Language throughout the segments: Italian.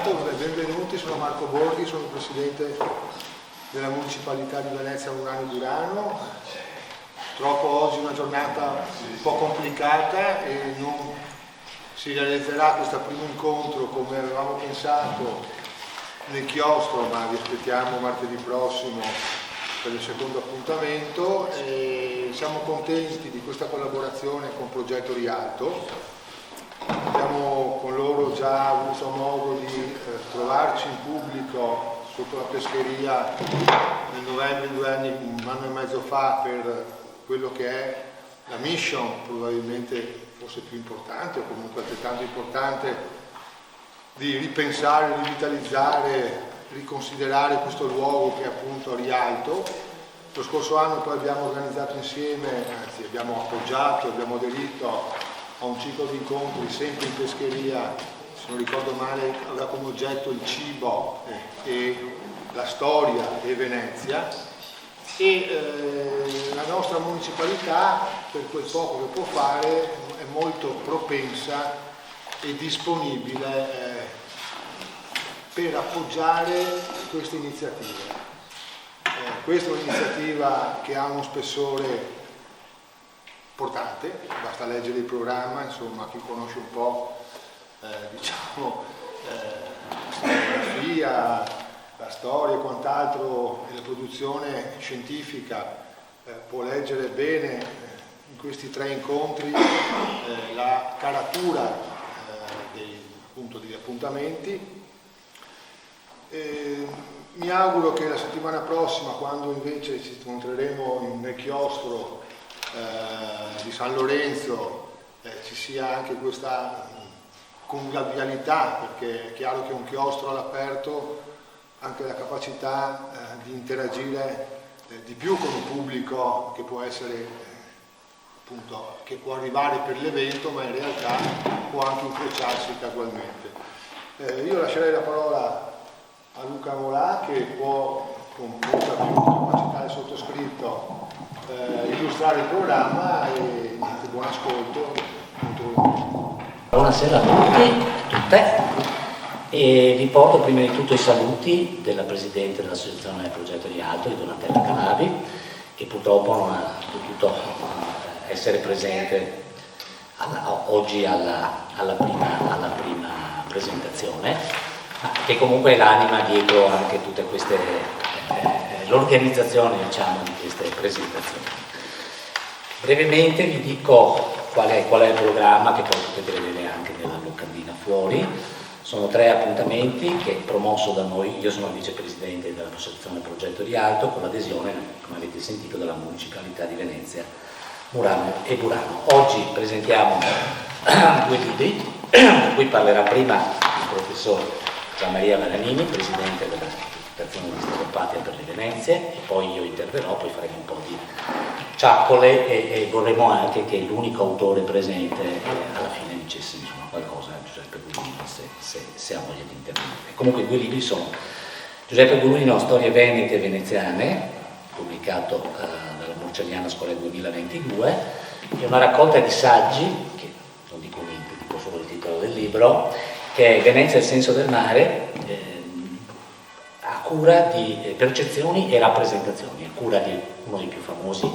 intanto benvenuti, sono Marco Borghi, sono il presidente della Municipalità di Venezia Murano e Burano. Purtroppo oggi è una giornata un po' complicata e non si realizzerà questo primo incontro come avevamo pensato nel chiostro, ma vi aspettiamo martedì prossimo per il secondo appuntamento. E siamo contenti di questa collaborazione con Progetto Rialto. Abbiamo con loro già avuto modo di trovarci in pubblico sotto la pescheria nel novembre, un anno e mezzo fa, per quello che è la mission, probabilmente forse più importante o comunque altrettanto importante, di ripensare, rivitalizzare, riconsiderare questo luogo che è appunto Rialto. Lo scorso anno poi abbiamo organizzato insieme, anzi abbiamo appoggiato, abbiamo aderito a un ciclo di incontri sempre in pescheria, se non ricordo male aveva come oggetto il cibo e la storia e Venezia, e la nostra municipalità, per quel poco che può fare, è molto propensa e disponibile per appoggiare queste iniziative. Questa è un'iniziativa che ha uno spessore importante, basta leggere il programma, insomma, chi conosce un po' la fotografia, la storia e quant'altro, e la produzione scientifica può leggere bene in questi 3 incontri la caratura degli appuntamenti. Mi auguro che la settimana prossima, quando invece ci incontreremo nel chiostro di San Lorenzo, ci sia anche questa convivialità, perché è chiaro che un chiostro all'aperto ha anche la capacità di interagire di più con un pubblico che può essere appunto, che può arrivare per l'evento, ma in realtà può anche incrociarsi casualmente. Io lascerei la parola a Luca Molà, che può con molta più capacità del sottoscritto illustrare il programma, e niente, buon ascolto. Buonasera a tutti e a tutte, e vi porto prima di tutto i saluti della Presidente dell'Associazione Progetto Rialto, di Donatella Calabi, che purtroppo non ha potuto essere presente oggi alla prima presentazione, ma che comunque è l'anima dietro anche tutte queste l'organizzazione, diciamo, di queste presentazioni. Brevemente vi dico qual è il programma, che poi potete vedere anche nella locandina fuori. Sono 3 appuntamenti che, promosso da noi, io sono il vicepresidente dell'Associazione Progetto Rialto, con l'adesione, come avete sentito, della Municipalità di Venezia, Murano e Burano. Oggi presentiamo 2 libri, di cui parlerà prima il professor Gian Maria Varanini, presidente della Associazione di Stereopatia per le Venezie, e poi io interverrò, poi faremo un po' di ciaccole e vorremmo anche che l'unico autore presente alla fine dicesse insomma qualcosa, Giuseppe Gulino, se ha voglia di intervenire. Comunque i 2 libri sono Giuseppe Gulino, Storie Venete e Veneziane, pubblicato dalla Morcelliana Scuola 2022, e una raccolta di saggi, che non dico niente, dico solo il titolo del libro, che è Venezia e il senso del mare, a cura di percezioni e rappresentazioni, a cura di uno dei più famosi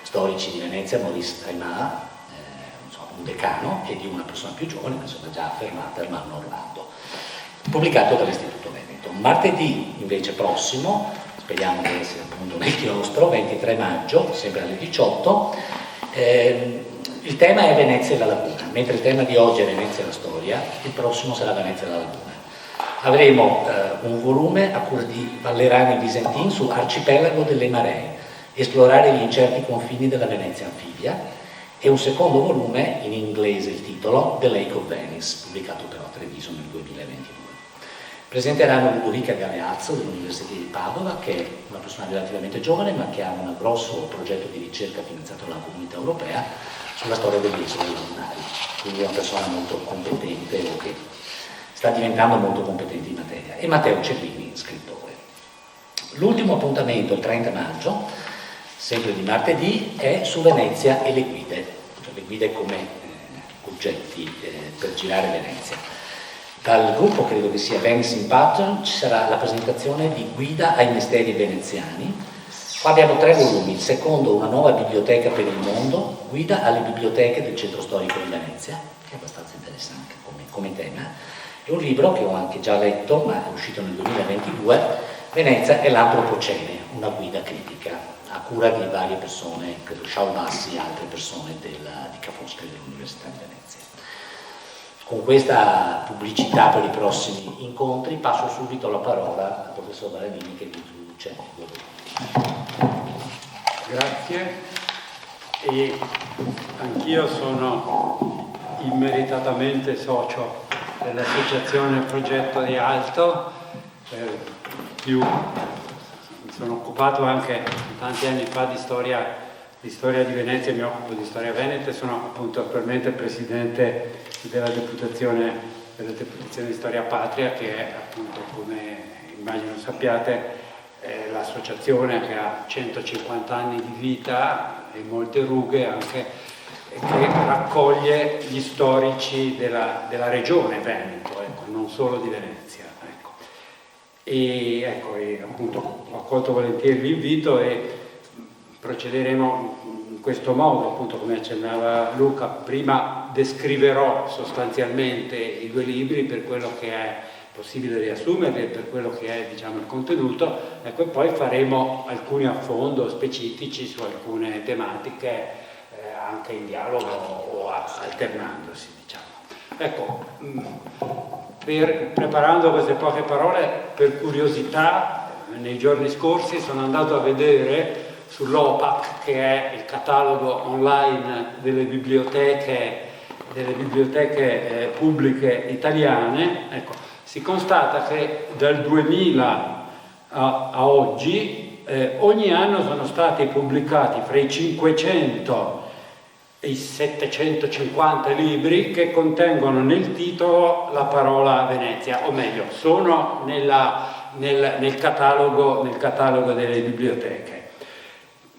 storici di Venezia, Maurice Traimard, un decano, e di una persona più giovane, che sono già affermata, Armando Orlando, pubblicato dall'Istituto Veneto. Martedì invece prossimo, speriamo di essere appunto nel chiostro, 23 maggio, sempre alle 18, il tema è Venezia e la Laguna, mentre il tema di oggi è Venezia e la storia, il prossimo sarà Venezia e la Laguna. Avremo un volume a cura di Vallerani Visentin su Arcipelago delle Maree, esplorare gli incerti confini della Venezia anfibia, e un secondo volume, in inglese il titolo, The Lake of Venice, pubblicato però a Treviso nel 2022. Presenteranno Ludovica Galeazzo dell'Università di Padova, che è una persona relativamente giovane ma che ha un grosso progetto di ricerca finanziato dalla Comunità Europea sulla storia delle isole lagunari, quindi è una persona molto competente o che sta diventando molto competente in materia, e Matteo Cellini, scrittore. L'ultimo appuntamento, il 30 maggio, sempre di martedì, è su Venezia e le guide, cioè le guide come oggetti per girare Venezia. dal gruppo, credo che sia Venice in Pattern, ci sarà la presentazione di Guida ai misteri veneziani. Qua abbiamo 3 volumi, il secondo una nuova biblioteca per il mondo, Guida alle biblioteche del centro storico di Venezia, che è abbastanza interessante come tema, e un libro che ho anche già letto, ma è uscito nel 2022, Venezia e l'Antropocene, una guida critica, a cura di varie persone, credo Shaul Bassi e altre persone di Ca' Foscari dell'Università di Venezia. Con questa pubblicità per i prossimi incontri passo subito la parola al professor Baranini che vi introduce. Grazie, e anch'io sono immeritatamente socio dell'associazione Progetto Rialto, mi sono occupato anche tanti anni fa di storia di Venezia, mi occupo di storia veneta e sono appunto attualmente presidente della Deputazione di Storia Patria, che è appunto, come immagino sappiate, l'associazione che ha 150 anni di vita e molte rughe anche, e che raccoglie gli storici della regione Veneto, ecco, non solo di Venezia. Ecco. E appunto ho accolto volentieri l'invito e procederemo in questo modo, appunto come accennava Luca. Prima descriverò sostanzialmente i 2 libri per quello che è possibile riassumerli, per quello che è, diciamo, il contenuto, ecco, e poi faremo alcuni affondo specifici su alcune tematiche, anche in dialogo o alternandosi, diciamo. Ecco, preparando queste poche parole, per curiosità, nei giorni scorsi sono andato a vedere sull'OPAC, che è il catalogo online delle biblioteche pubbliche italiane. Ecco, si constata che dal 2000 a oggi ogni anno sono stati pubblicati fra i 500 e i 750 libri che contengono nel titolo la parola Venezia, o meglio, sono nel catalogo delle biblioteche.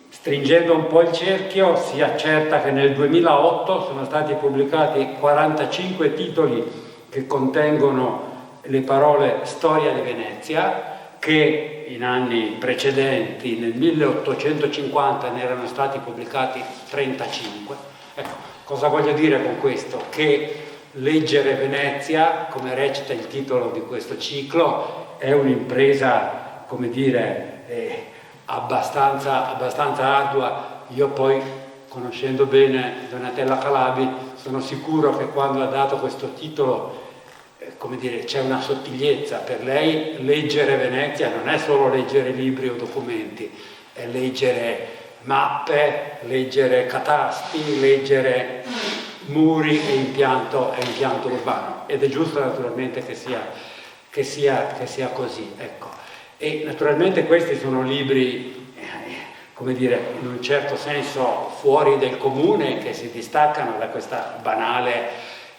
Stringendo un po' il cerchio, si accerta che nel 2008 sono stati pubblicati 45 titoli che contengono le parole storia di Venezia, che in anni precedenti, nel 1850, ne erano stati pubblicati 35. Ecco, cosa voglio dire con questo? Che leggere Venezia, come recita il titolo di questo ciclo, è un'impresa, come dire, abbastanza ardua. Io poi, conoscendo bene Donatella Calabi, sono sicuro che quando ha dato questo titolo, come dire, c'è una sottigliezza. Per lei leggere Venezia non è solo leggere libri o documenti, è leggere mappe, leggere catasti, leggere muri e impianto urbano, ed è giusto naturalmente che sia così, ecco. E naturalmente questi sono libri, come dire, in un certo senso fuori del comune, che si distaccano da questa banale,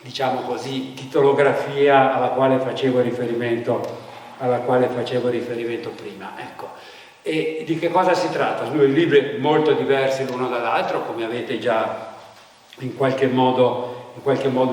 diciamo così, titolografia alla quale facevo riferimento prima, ecco. E di che cosa si tratta? Sono 2 libri molto diversi l'uno dall'altro, come avete già in qualche modo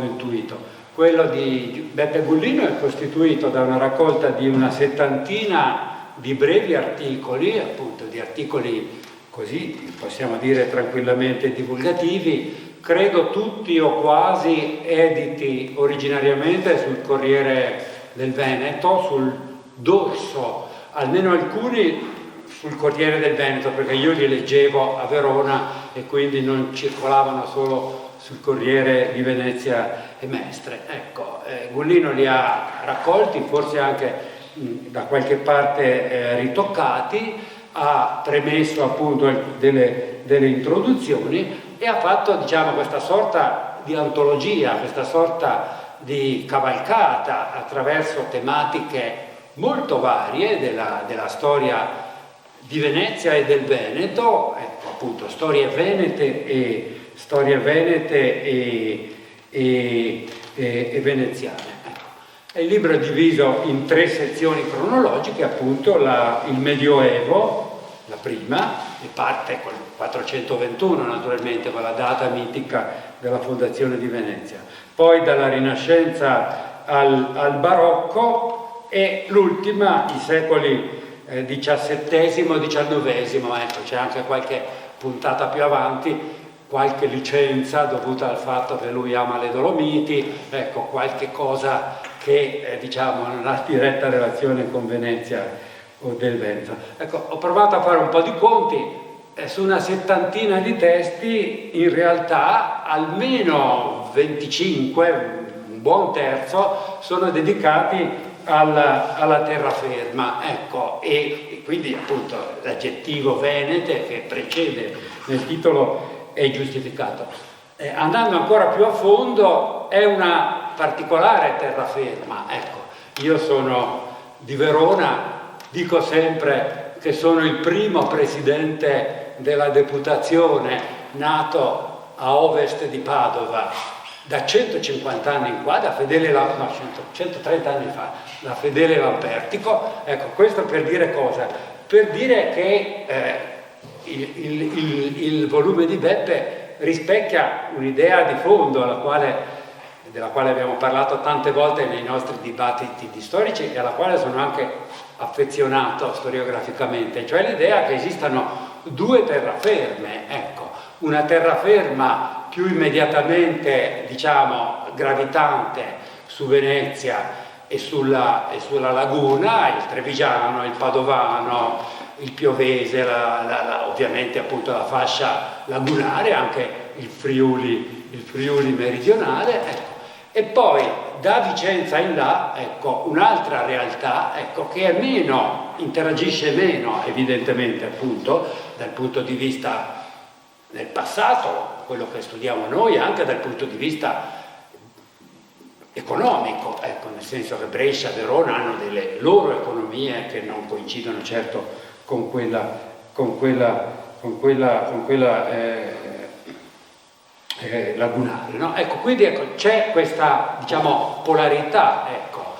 intuito. Quello di Beppe Gullino è costituito da una raccolta di una 70ina di brevi articoli, appunto di articoli così, possiamo dire tranquillamente divulgativi, credo tutti o quasi editi originariamente sul Corriere del Veneto, sul dorso, almeno alcuni sul Corriere del Veneto, perché io li leggevo a Verona e quindi non circolavano solo sul Corriere di Venezia e Mestre. Ecco, Gullino li ha raccolti, forse anche da qualche parte ritoccati, ha premesso appunto delle introduzioni e ha fatto, diciamo, questa sorta di antologia, questa sorta di cavalcata attraverso tematiche molto varie della storia di Venezia e del Veneto, ecco, appunto storie venete e veneziane. Il libro è diviso in 3 sezioni cronologiche, appunto il Medioevo, la prima, e parte con il 421 naturalmente, con la data mitica della fondazione di Venezia. Poi dalla Rinascenza al barocco, e l'ultima i secoli XVII, XIX, ecco, c'è anche qualche puntata più avanti, qualche licenza dovuta al fatto che lui ama le Dolomiti, ecco, qualche cosa che diciamo non ha diretta relazione con Venezia o del Veneto. Ecco, ho provato a fare un po' di conti, su una settantina di testi in realtà almeno 25, un buon terzo, sono dedicati alla terraferma, ecco, e quindi appunto l'aggettivo venete che precede nel titolo è giustificato. Andando ancora più a fondo, è una particolare terraferma, ecco, io sono di Verona, dico sempre che sono il primo presidente della deputazione nato a ovest di Padova da 150 anni in qua, da Fedele, no, 130 anni fa, da Fedele Lampertico. Ecco, questo per dire cosa? Per dire che il volume di Beppe rispecchia un'idea di fondo della quale abbiamo parlato tante volte nei nostri dibattiti di storici e alla quale sono anche affezionato storiograficamente, cioè l'idea che esistano due terraferme, ecco, una terraferma più immediatamente, diciamo, gravitante su Venezia e sulla laguna, il trevigiano, il padovano, il piovese, ovviamente appunto la fascia lagunare, anche il Friuli meridionale, ecco. E poi da Vicenza in là, ecco, un'altra realtà, ecco, che è meno, interagisce meno evidentemente appunto dal punto di vista del passato, quello che studiamo noi, anche dal punto di vista economico, ecco, nel senso che Brescia e Verona hanno delle loro economie che non coincidono certo con quella lagunare, no? Ecco, quindi ecco, c'è questa, diciamo, polarità, ecco,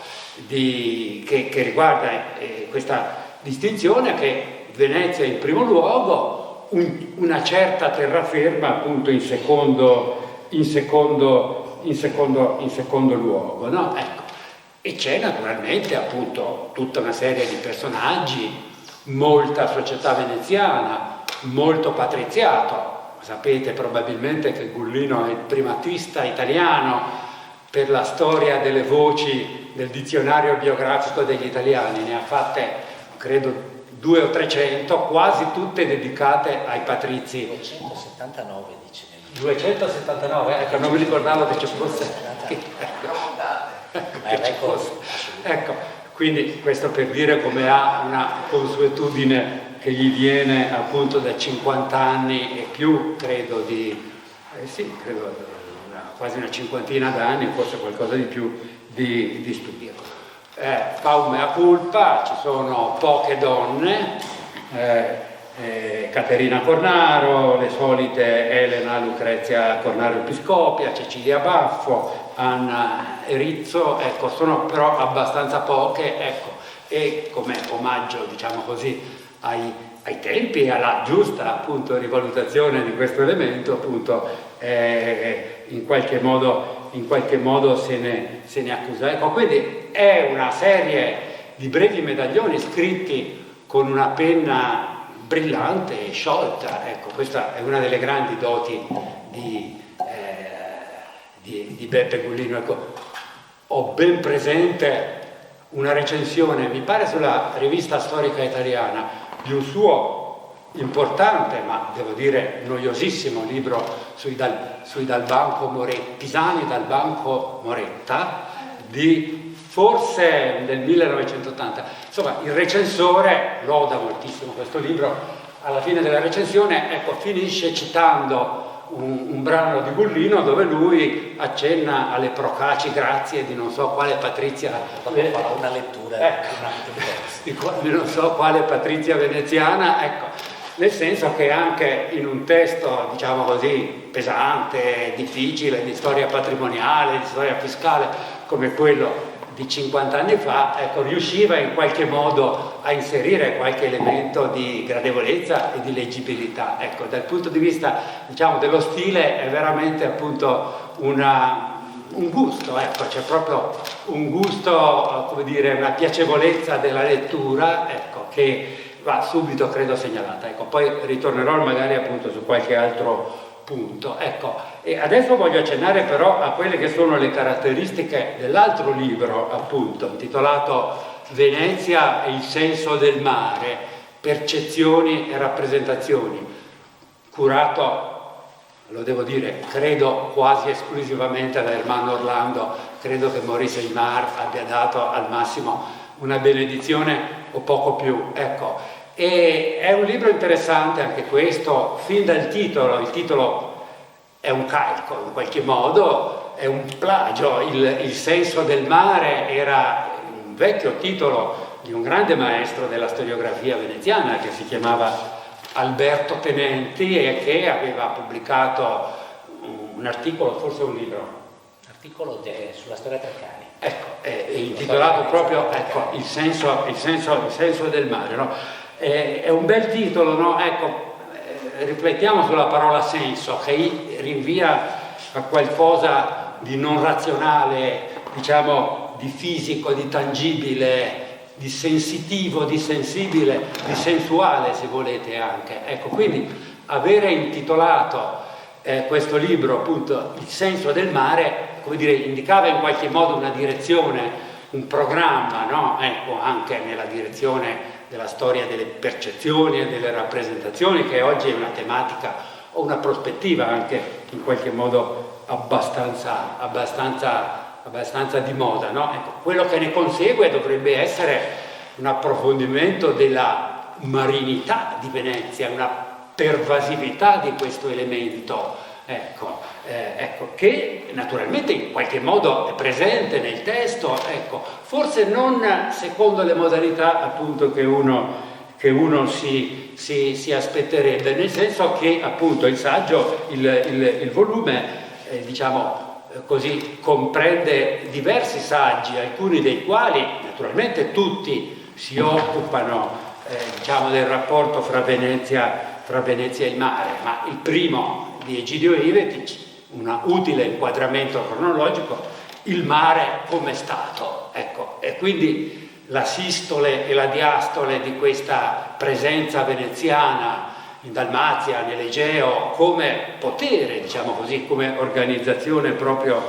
che riguarda questa distinzione che Venezia in primo luogo, una certa terraferma appunto in secondo luogo, no? Ecco. E c'è naturalmente appunto tutta una serie di personaggi, molta società veneziana, molto patriziato. Sapete probabilmente che Gullino è il primatista italiano per la storia delle voci del dizionario biografico degli italiani, ne ha fatte credo 200 o 300, quasi tutte dedicate ai patrizi. 279 dice. 279, ecco, non mi ricordavo che ci fosse. Ecco, quindi questo per dire come ha una consuetudine che gli viene appunto da 50 anni e più, credo quasi una cinquantina d'anni, forse qualcosa di più di studio. Fa un mea culpa, ci sono poche donne, Caterina Cornaro, le solite Elena Lucrezia Cornaro Episcopia, Cecilia Baffo, Anna Erizzo, ecco, sono però abbastanza poche, ecco, e come omaggio, diciamo così, ai tempi e alla giusta appunto rivalutazione di questo elemento, appunto in qualche modo se ne accusa. Ecco, quindi è una serie di brevi medaglioni scritti con una penna brillante e sciolta, ecco, questa è una delle grandi doti di Beppe Gullino. Ecco, ho ben presente una recensione, mi pare sulla Rivista Storica Italiana, di un suo importante, ma devo dire noiosissimo libro sui Dal Banco Pisani dal Banco Moretta, di forse del 1980. Insomma, il recensore loda moltissimo questo libro, alla fine della recensione, ecco, finisce citando un brano di Gullino dove lui accenna alle procaci grazie di non so quale patrizia, farà una lettura di non so quale patrizia veneziana, ecco, nel senso che anche in un testo, diciamo così, pesante, difficile, di storia patrimoniale, di storia fiscale, come quello di 50 anni fa, ecco, riusciva in qualche modo a inserire qualche elemento di gradevolezza e di leggibilità. Ecco, dal punto di vista, diciamo, dello stile è veramente appunto una un gusto, ecco, c'è proprio un gusto, come dire, una piacevolezza della lettura, ecco, che va subito, credo, segnalata. Ecco, poi ritornerò magari appunto su qualche altro punto. Ecco, e adesso voglio accennare però a quelle che sono le caratteristiche dell'altro libro, appunto, intitolato Venezia e il senso del mare, percezioni e rappresentazioni, curato, lo devo dire, credo quasi esclusivamente da Ermanno Orlando. Credo che Maurice Aymar abbia dato al massimo una benedizione o poco più, ecco. E è un libro interessante anche questo, fin dal titolo. Il titolo è un calco in qualche modo, è un plagio. Il senso del mare era un vecchio titolo di un grande maestro della storiografia veneziana che si chiamava Alberto Tenenti e che aveva pubblicato un articolo, forse un libro. Articolo sulla storia Treccani. Ecco, intitolato proprio, ecco, il senso del mare, no? È un bel titolo, no? Ecco, riflettiamo sulla parola senso, che rinvia a qualcosa di non razionale, diciamo, di fisico, di tangibile, di sensitivo, di sensibile, di sensuale, se volete anche. Ecco, quindi avere intitolato questo libro, appunto, Il senso del mare, come dire, indicava in qualche modo una direzione, un programma, no? Ecco, anche nella direzione della storia delle percezioni e delle rappresentazioni, che oggi è una tematica o una prospettiva anche in qualche modo abbastanza di moda, no? Ecco, quello che ne consegue dovrebbe essere un approfondimento della marinità di Venezia, una pervasività di questo elemento, ecco, che naturalmente in qualche modo è presente nel testo, ecco, forse non secondo le modalità appunto che uno si aspetterebbe, nel senso che appunto il saggio, il volume, diciamo così, comprende diversi saggi, alcuni dei quali naturalmente tutti si occupano diciamo del rapporto fra Venezia e il mare, ma il primo di Egidio Ivetic, un utile inquadramento cronologico, il mare come stato, ecco, e quindi la sistole e la diastole di questa presenza veneziana in Dalmazia, nell'Egeo, come potere, diciamo così, come organizzazione proprio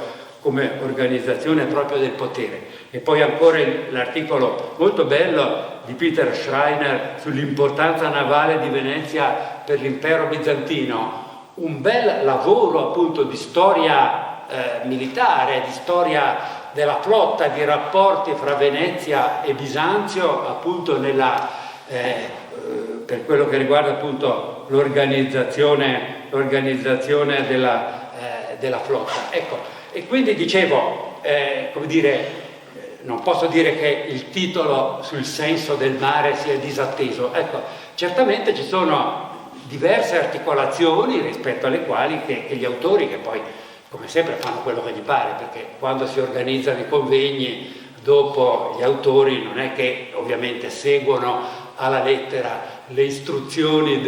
del potere. E poi ancora l'articolo molto bello di Peter Schreiner sull'importanza navale di Venezia per l'impero bizantino, un bel lavoro appunto di storia militare, di storia della flotta, di rapporti fra Venezia e Bisanzio, appunto per quello che riguarda appunto l'organizzazione della flotta. Ecco, e quindi dicevo, come dire, non posso dire che il titolo sul senso del mare sia disatteso. Ecco, certamente ci sono diverse articolazioni rispetto alle quali che gli autori, che poi come sempre fanno quello che gli pare, perché quando si organizzano i convegni dopo gli autori non è che ovviamente seguono alla lettera le istruzioni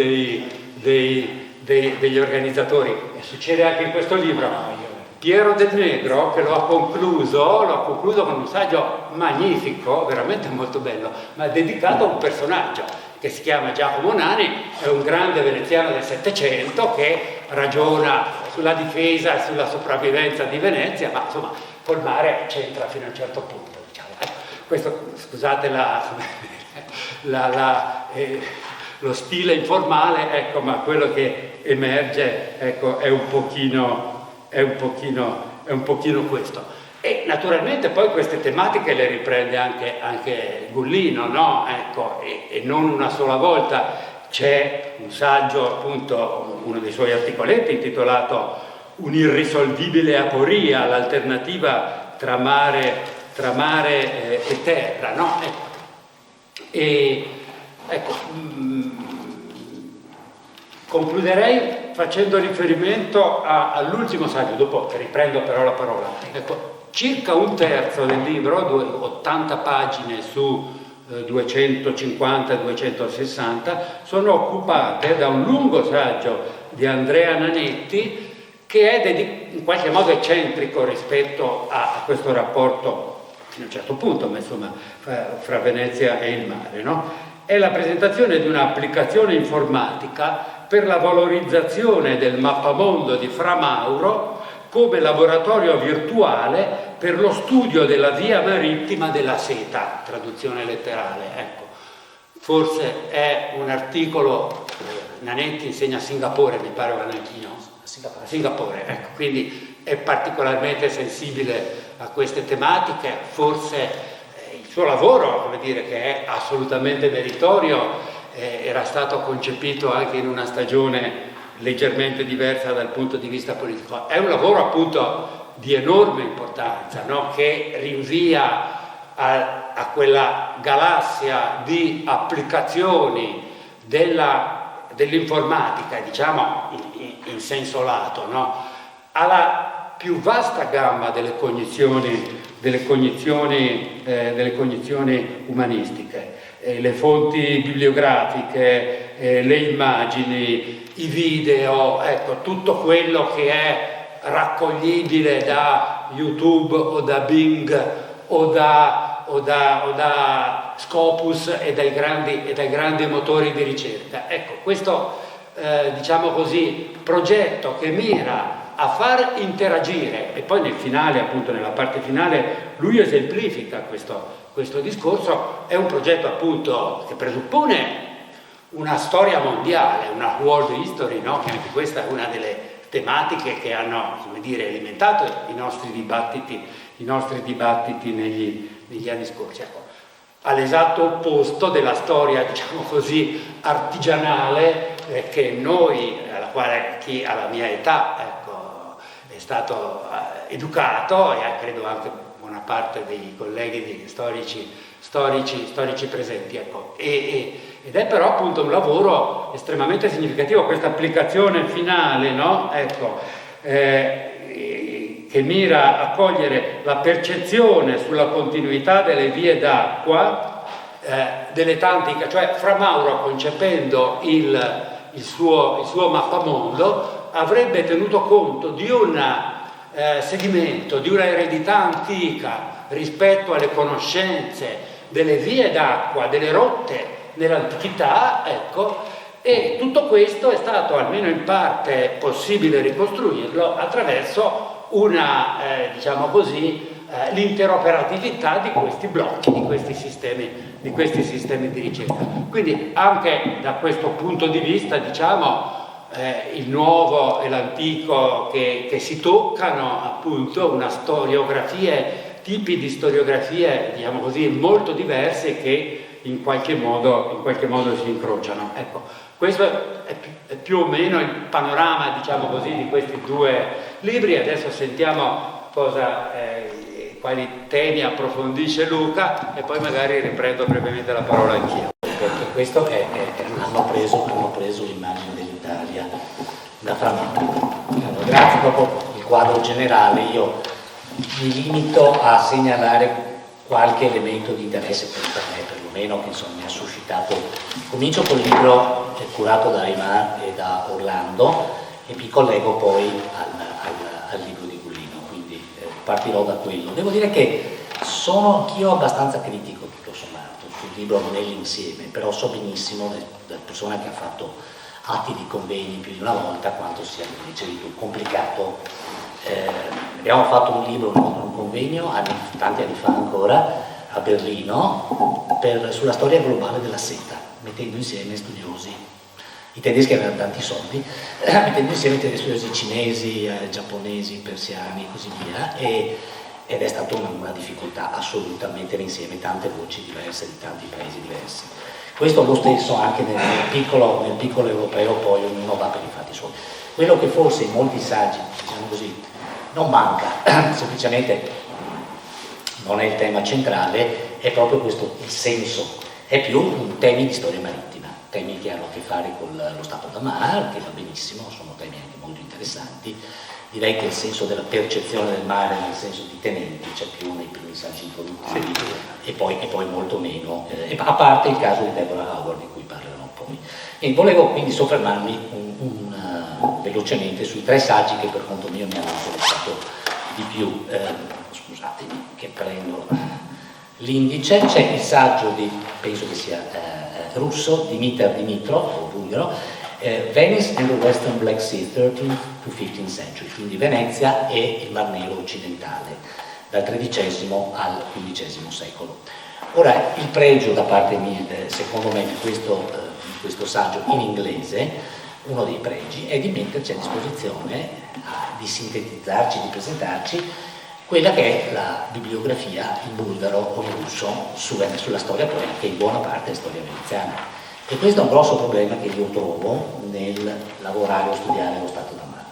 degli organizzatori, e succede anche in questo libro. Piero Del Negro, che lo ha concluso con un saggio magnifico, veramente molto bello, ma dedicato a un personaggio che si chiama Giacomo Nani, è un grande veneziano del Settecento che ragiona sulla difesa e sulla sopravvivenza di Venezia, ma insomma col mare c'entra fino a un certo punto, diciamo. Questo, scusate lo stile informale, ecco, ma quello che emerge, ecco, è un pochino questo. E naturalmente poi queste tematiche le riprende anche Gullino, no? Ecco, e non una sola volta. C'è un saggio, appunto, uno dei suoi articoletti intitolato Un'irrisolvibile aporia, l'alternativa tra mare e terra, no? Concluderei facendo riferimento all'ultimo saggio, dopo riprendo però la parola. Ecco, circa un terzo del libro, 80 pagine su 250-260, sono occupate da un lungo saggio di Andrea Nanetti che è in qualche modo eccentrico rispetto a questo rapporto, fino a un certo punto, ma insomma, fra Venezia e il mare, no? È la presentazione di un'applicazione informatica per la valorizzazione del mappamondo di Fra Mauro come laboratorio virtuale per lo studio della via marittima della seta, traduzione letterale, ecco. Forse è un articolo, Nanetti insegna a Singapore, mi pare, o a Nanchino? Singapore, ecco, quindi è particolarmente sensibile a queste tematiche, forse il suo lavoro, come dire, che è assolutamente meritorio, era stato concepito anche in una stagione leggermente diversa dal punto di vista politico. È un lavoro appunto di enorme importanza, no? Che rinvia a quella galassia di applicazioni dell'informatica, diciamo in senso lato, no? Alla più vasta gamma delle cognizioni umanistiche, le fonti bibliografiche, le immagini, i video, ecco, tutto quello che è raccoglibile da YouTube o da Bing o da Scopus e dai grandi motori di ricerca. Ecco, questo diciamo così, progetto che mira a far interagire, e poi nel finale, appunto nella parte finale, lui esemplifica questo discorso, è un progetto appunto che presuppone una storia mondiale, una world history, no? Che anche questa è una delle tematiche che hanno, come dire, alimentato i nostri dibattiti negli anni scorsi. Ecco, all'esatto opposto della storia, diciamo così, artigianale che noi, alla quale chi alla mia età, ecco, è stato educato, e credo anche buona parte dei colleghi storici presenti, ecco. Ed è però appunto un lavoro estremamente significativo, questa applicazione finale, no? Ecco, che mira a cogliere la percezione sulla continuità delle vie d'acqua delle tantiche, cioè Fra Mauro, concependo il suo mappamondo, avrebbe tenuto conto di un sedimento, di una eredità antica rispetto alle conoscenze delle vie d'acqua, delle rotte nell'antichità, ecco, e tutto questo è stato, almeno in parte, possibile ricostruirlo attraverso diciamo così, l'interoperatività di questi blocchi, di questi sistemi di ricerca. Quindi anche da questo punto di vista, diciamo, il nuovo e l'antico che si toccano, appunto, tipi di storiografie, diciamo così, molto diverse che in qualche modo si incrociano. Ecco, questo è più o meno il panorama, diciamo così, di questi due libri. Adesso sentiamo quali temi approfondisce Luca e poi magari riprendo brevemente la parola anch'io. Perché questo hanno preso l'immagine dell'Italia da Fra Mauro. Allora, grazie, dopo il quadro generale io mi limito a segnalare qualche elemento di interesse per me, perlomeno, che insomma mi ha suscitato. Comincio col libro curato da Aymar e da Orlando e mi collego poi al libro di Gullino, quindi partirò da quello. Devo dire che sono anch'io abbastanza critico, tutto sommato, sul libro nell'insieme, però so benissimo, da persona che ha fatto atti di convegni più di una volta, quanto sia, come dicevi tu, complicato. Abbiamo fatto un libro, un convegno tanti anni fa ancora a Berlino sulla storia globale della seta, mettendo insieme studiosi, i tedeschi avevano tanti soldi, mettendo insieme studiosi cinesi, giapponesi, persiani e così via, ed è stata una difficoltà assoluta mettere insieme tante voci diverse di tanti paesi diversi. Questo lo stesso anche nel piccolo europeo, poi ognuno va per i fatti suoi. Quello che forse in molti saggi, diciamo così, non manca, semplicemente non è il tema centrale, è proprio questo il senso, è più temi di storia marittima, temi che hanno a che fare con lo stato da mare, che va benissimo, sono temi anche molto interessanti. Direi che il senso della percezione del mare nel senso di tenenti c'è più nei primi saggi introduttivi e poi molto meno, a parte il caso di Deborah Howard di cui parlerò poi. E volevo quindi soffermarmi velocemente sui 3 saggi che per conto mio mi hanno interessato di più. Scusatemi che prendo l'indice. C'è il saggio di, penso che sia russo, Dimitar Dimitrov, o bulgaro, Venice and the Western Black Sea, 13th to 15th century, quindi Venezia e il Mar Nero occidentale, dal XIII al XV secolo. Ora, il pregio da parte mia, secondo me, di questo saggio in inglese, uno dei pregi, è di metterci a disposizione, di sintetizzarci, di presentarci quella che è la bibliografia in bulgaro o in russo sulla storia politica, che in buona parte è storia veneziana. E questo è un grosso problema che io trovo nel lavorare o studiare lo Stato da mano,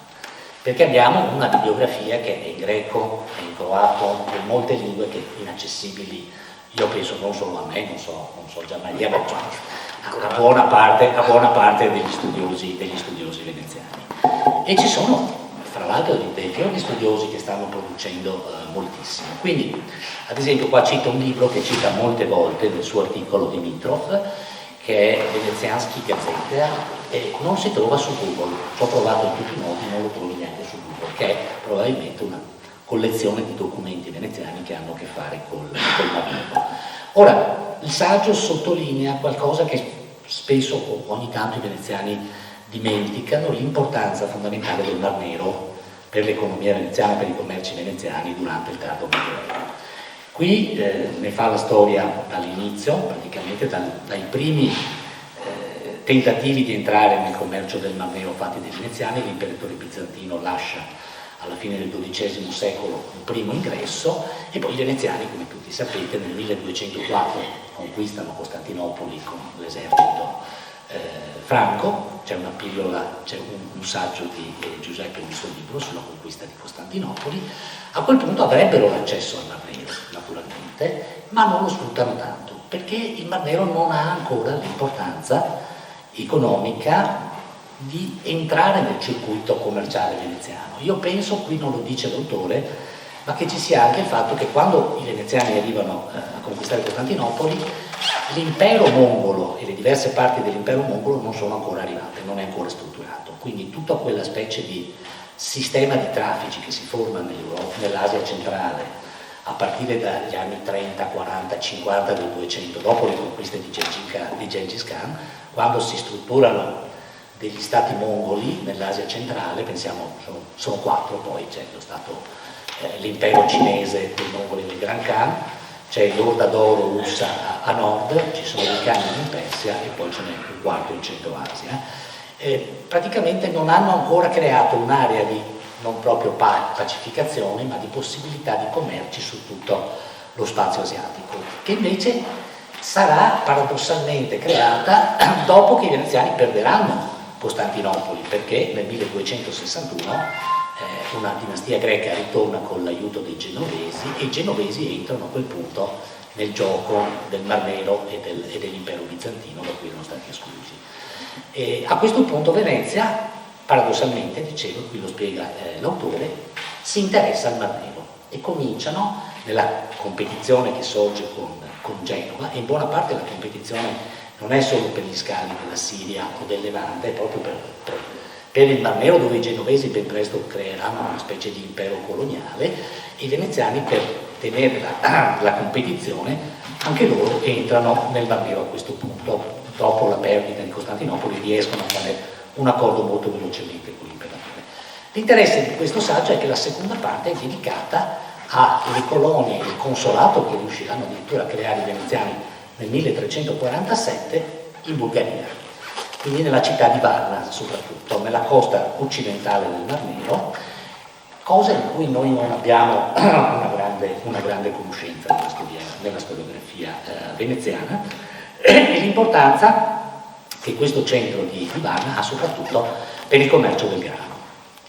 perché abbiamo una bibliografia che è in greco, è in croato, in molte lingue che inaccessibili, io penso non solo a me, non so già Maria, ma a buona parte degli studiosi veneziani. E ci sono, fra l'altro, dei fiori studiosi che stanno producendo moltissimo. Quindi, ad esempio, qua cito un libro che cita molte volte nel suo articolo Dimitrov, che è Veneziansky Gazzetta, e non si trova su Google. Ci ho provato in tutti i modi, non lo trovi neanche su Google, che è probabilmente una collezione di documenti veneziani che hanno a che fare col Mar Nero. Ora, il saggio sottolinea qualcosa che spesso o ogni tanto i veneziani dimenticano, l'importanza fondamentale del Mar Nero per l'economia veneziana, per i commerci veneziani durante il tardo Medioevo. Qui ne fa la storia dall'inizio, praticamente dai primi tentativi di entrare nel commercio del Mar Nero fatti dai veneziani. L'imperatore bizantino lascia alla fine del XII secolo un primo ingresso e poi i veneziani, come tutti sapete, nel 1204 conquistano Costantinopoli con l'esercito franco. C'è una pillola, c'è un saggio di Giuseppe nel suo libro sulla conquista di Costantinopoli. A quel punto avrebbero l'accesso al Mar Nero, naturalmente, ma non lo sfruttano tanto, perché il Mar Nero non ha ancora l'importanza economica di entrare nel circuito commerciale veneziano. Io penso, qui non lo dice l'autore, ma che ci sia anche il fatto che quando i veneziani arrivano a conquistare Costantinopoli, l'impero mongolo e le diverse parti dell'impero mongolo non sono ancora arrivate, non è ancora strutturato. Quindi tutta quella specie di sistema di traffici che si forma nell'Asia centrale a partire dagli anni 30, 40, 50 del 200, dopo le conquiste di Gengis Khan, quando si strutturano degli stati mongoli nell'Asia centrale, pensiamo, sono 4 poi, c'è lo stato, l'impero cinese dei mongoli del Gran Khan, c'è l'Orda d'Oro russa a nord, ci sono i Khan in Persia e poi ce n'è un quarto in Centro Asia. Praticamente non hanno ancora creato un'area di non proprio pacificazione, ma di possibilità di commerci su tutto lo spazio asiatico, che invece sarà paradossalmente creata dopo che i veneziani perderanno Costantinopoli, perché nel 1261 una dinastia greca ritorna con l'aiuto dei genovesi e i genovesi entrano a quel punto nel gioco del Mar Nero e dell'impero bizantino, da cui erano stati esclusi. E a questo punto Venezia, paradossalmente, dicevo, qui lo spiega l'autore, si interessa al Mar Nero e cominciano nella competizione che sorge con Genova, e in buona parte la competizione non è solo per gli scali della Siria o del Levante, è proprio per il Mar Nero, dove i genovesi ben presto creeranno una specie di impero coloniale, e i veneziani, per tenere la competizione, anche loro entrano nel Mar Nero a questo punto. Dopo la perdita di Costantinopoli riescono a fare un accordo molto velocemente con l'imperatore. L'interesse di questo saggio è che la seconda parte è dedicata alle colonie e il consolato che riusciranno addirittura a creare i veneziani nel 1347 in Bulgaria, quindi nella città di Varna, soprattutto nella costa occidentale del Mar Nero, cosa in cui noi non abbiamo una grande conoscenza della storiografia veneziana, e l'importanza che questo centro di Varna ha soprattutto per il commercio del grano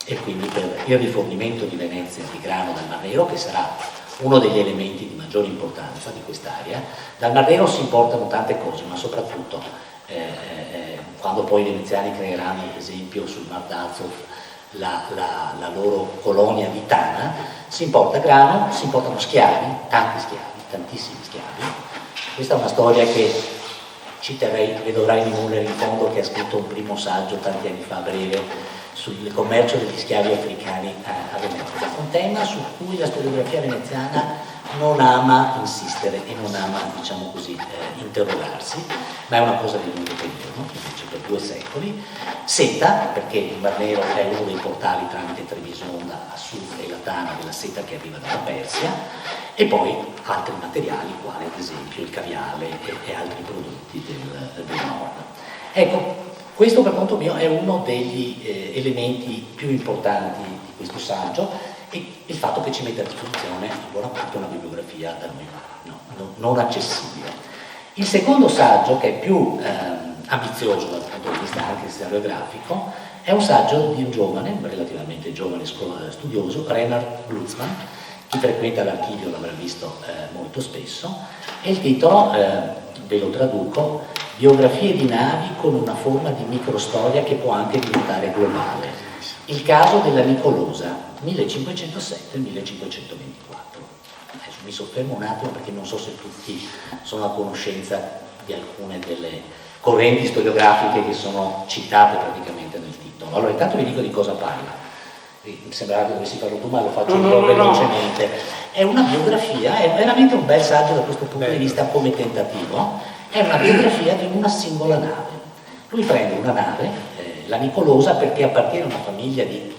e quindi per il rifornimento di Venezia di grano dal Mar Nero, che sarà uno degli elementi di maggiore importanza di quest'area. Dal Mar Nero si importano tante cose, ma soprattutto quando poi i veneziani creeranno, ad esempio, sul Mar d'Azov la loro colonia di Tana, si importa grano, si importano schiavi, tanti schiavi, tantissimi schiavi. Questa è una storia che citerei, vedo Raini Muller in fondo, che ha scritto un primo saggio tanti anni fa, breve, sul commercio degli schiavi africani a Venezia, un tema su cui la storiografia veneziana non ama insistere e non ama, diciamo così, interrogarsi, ma è una cosa di lungo periodo, invece per 2 secoli. Seta, perché il Mar Nero è uno dei portali tramite Trebisonda a sud e la tana della seta che arriva dalla Persia, e poi altri materiali quali ad esempio il caviale e altri prodotti del nord. Ecco, questo per conto mio è uno degli elementi più importanti di questo saggio, e il fatto che ci mette a disposizione in buona parte una bibliografia da noi non accessibile. Il secondo saggio, che è più ambizioso dal punto di vista anche storiografico, è un saggio di un giovane, relativamente giovane studioso, Reinhard Glucksmann. Chi frequenta l'archivio l'avrà visto molto spesso, e il titolo, ve lo traduco, Biografie di navi con una forma di microstoria che può anche diventare globale. Il caso della Nicolosa, 1507-1524. Adesso mi soffermo un attimo perché non so se tutti sono a conoscenza di alcune delle correnti storiografiche che sono citate praticamente nel titolo. Allora, intanto vi dico di cosa parla. Mi sembrava che dovessi farlo tu, ma lo faccio velocemente. È una biografia, è veramente un bel saggio da questo punto di vista come tentativo. È una biografia di una singola nave. Lui prende una nave, la Nicolosa, perché appartiene a una famiglia di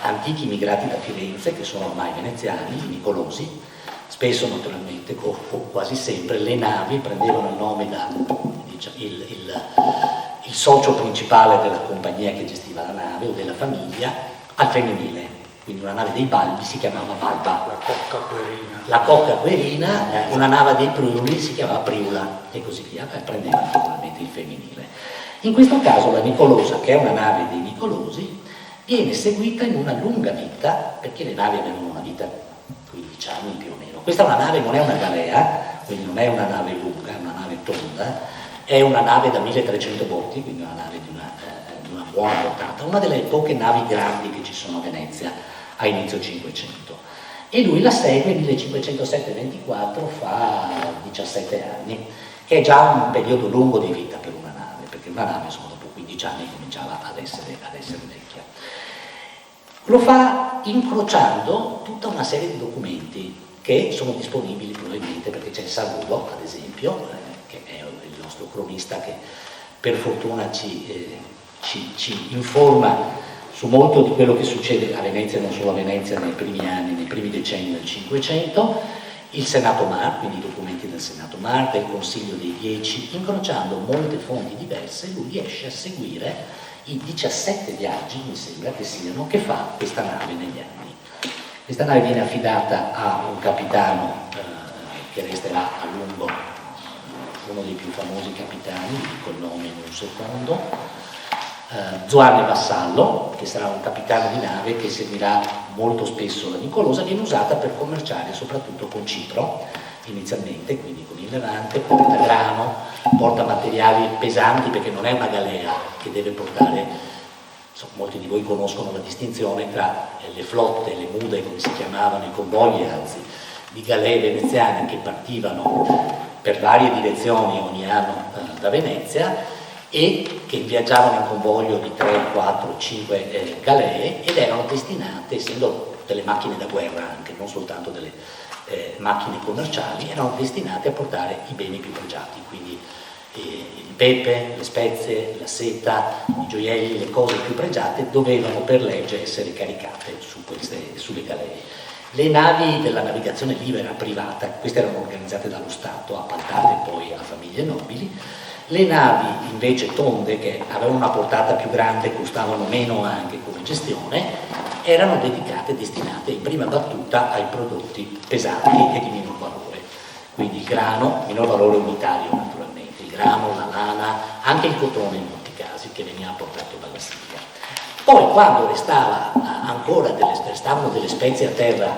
antichi immigrati da Firenze, che sono ormai veneziani, i Nicolosi. Spesso, naturalmente, o quasi sempre, le navi prendevano il nome da il socio principale della compagnia che gestiva la nave o della famiglia al femminile. Quindi una nave dei Balbi si chiamava Balba. La Cocca Querina, una nave dei Priuli si chiamava Priula, e così via, prendeva naturalmente il femminile. In questo caso la Nicolosa, che è una nave dei Nicolosi, viene seguita in una lunga vita, perché le navi avevano una vita 15 anni più o meno. Questa è una nave, non è una galea, quindi non è una nave lunga, è una nave tonda, è una nave da 1300 botti, quindi una nave di una buona portata, una delle poche navi grandi che ci sono a Venezia a inizio 500. E lui la segue 1507-24, fa 17 anni, che è già un periodo lungo di vita per una nave, perché una nave insomma, dopo 15 anni cominciava ad essere vecchia. Lo fa incrociando tutta una serie di documenti che sono disponibili probabilmente, perché c'è il Saludo, ad esempio, che è il nostro cronista che per fortuna ci informa su molto di quello che succede a Venezia, non solo a Venezia, nei primi anni, nei primi decenni del Cinquecento, il Senato Mar, quindi i documenti del Senato Mar, del Consiglio dei 10, incrociando molte fonti diverse, lui riesce a seguire i 17 viaggi, mi sembra che siano, che fa questa nave negli anni. Questa nave viene affidata a un capitano che resterà a lungo uno dei più famosi capitani, dico il nome in un secondo, Zoarne Vassallo, che sarà un capitano di nave che seguirà molto spesso la Nicolosa. Viene usata per commerciare soprattutto con Cipro inizialmente, quindi con il Levante, porta grano, porta materiali pesanti, perché non è una galea che deve portare, molti di voi conoscono la distinzione tra le flotte, le mude come si chiamavano, i convogli anzi, di galee veneziane che partivano per varie direzioni ogni anno da Venezia, e che viaggiavano in convoglio di 3, 4, 5 galee, ed erano destinate, essendo delle macchine da guerra anche, non soltanto delle macchine commerciali, erano destinate a portare i beni più pregiati, quindi il pepe, le spezie, la seta, i gioielli, le cose più pregiate dovevano per legge essere caricate sulle galee. Le navi della navigazione libera privata, queste erano organizzate dallo Stato, appaltate poi a famiglie nobili. Le navi invece tonde, che avevano una portata più grande, costavano meno anche come gestione, erano destinate in prima battuta ai prodotti pesanti e di minor valore. Quindi il grano, minor valore unitario naturalmente, il grano, la lana, anche il cotone in molti casi, che veniva portato dalla Siria. Poi quando restavano delle spezie a terra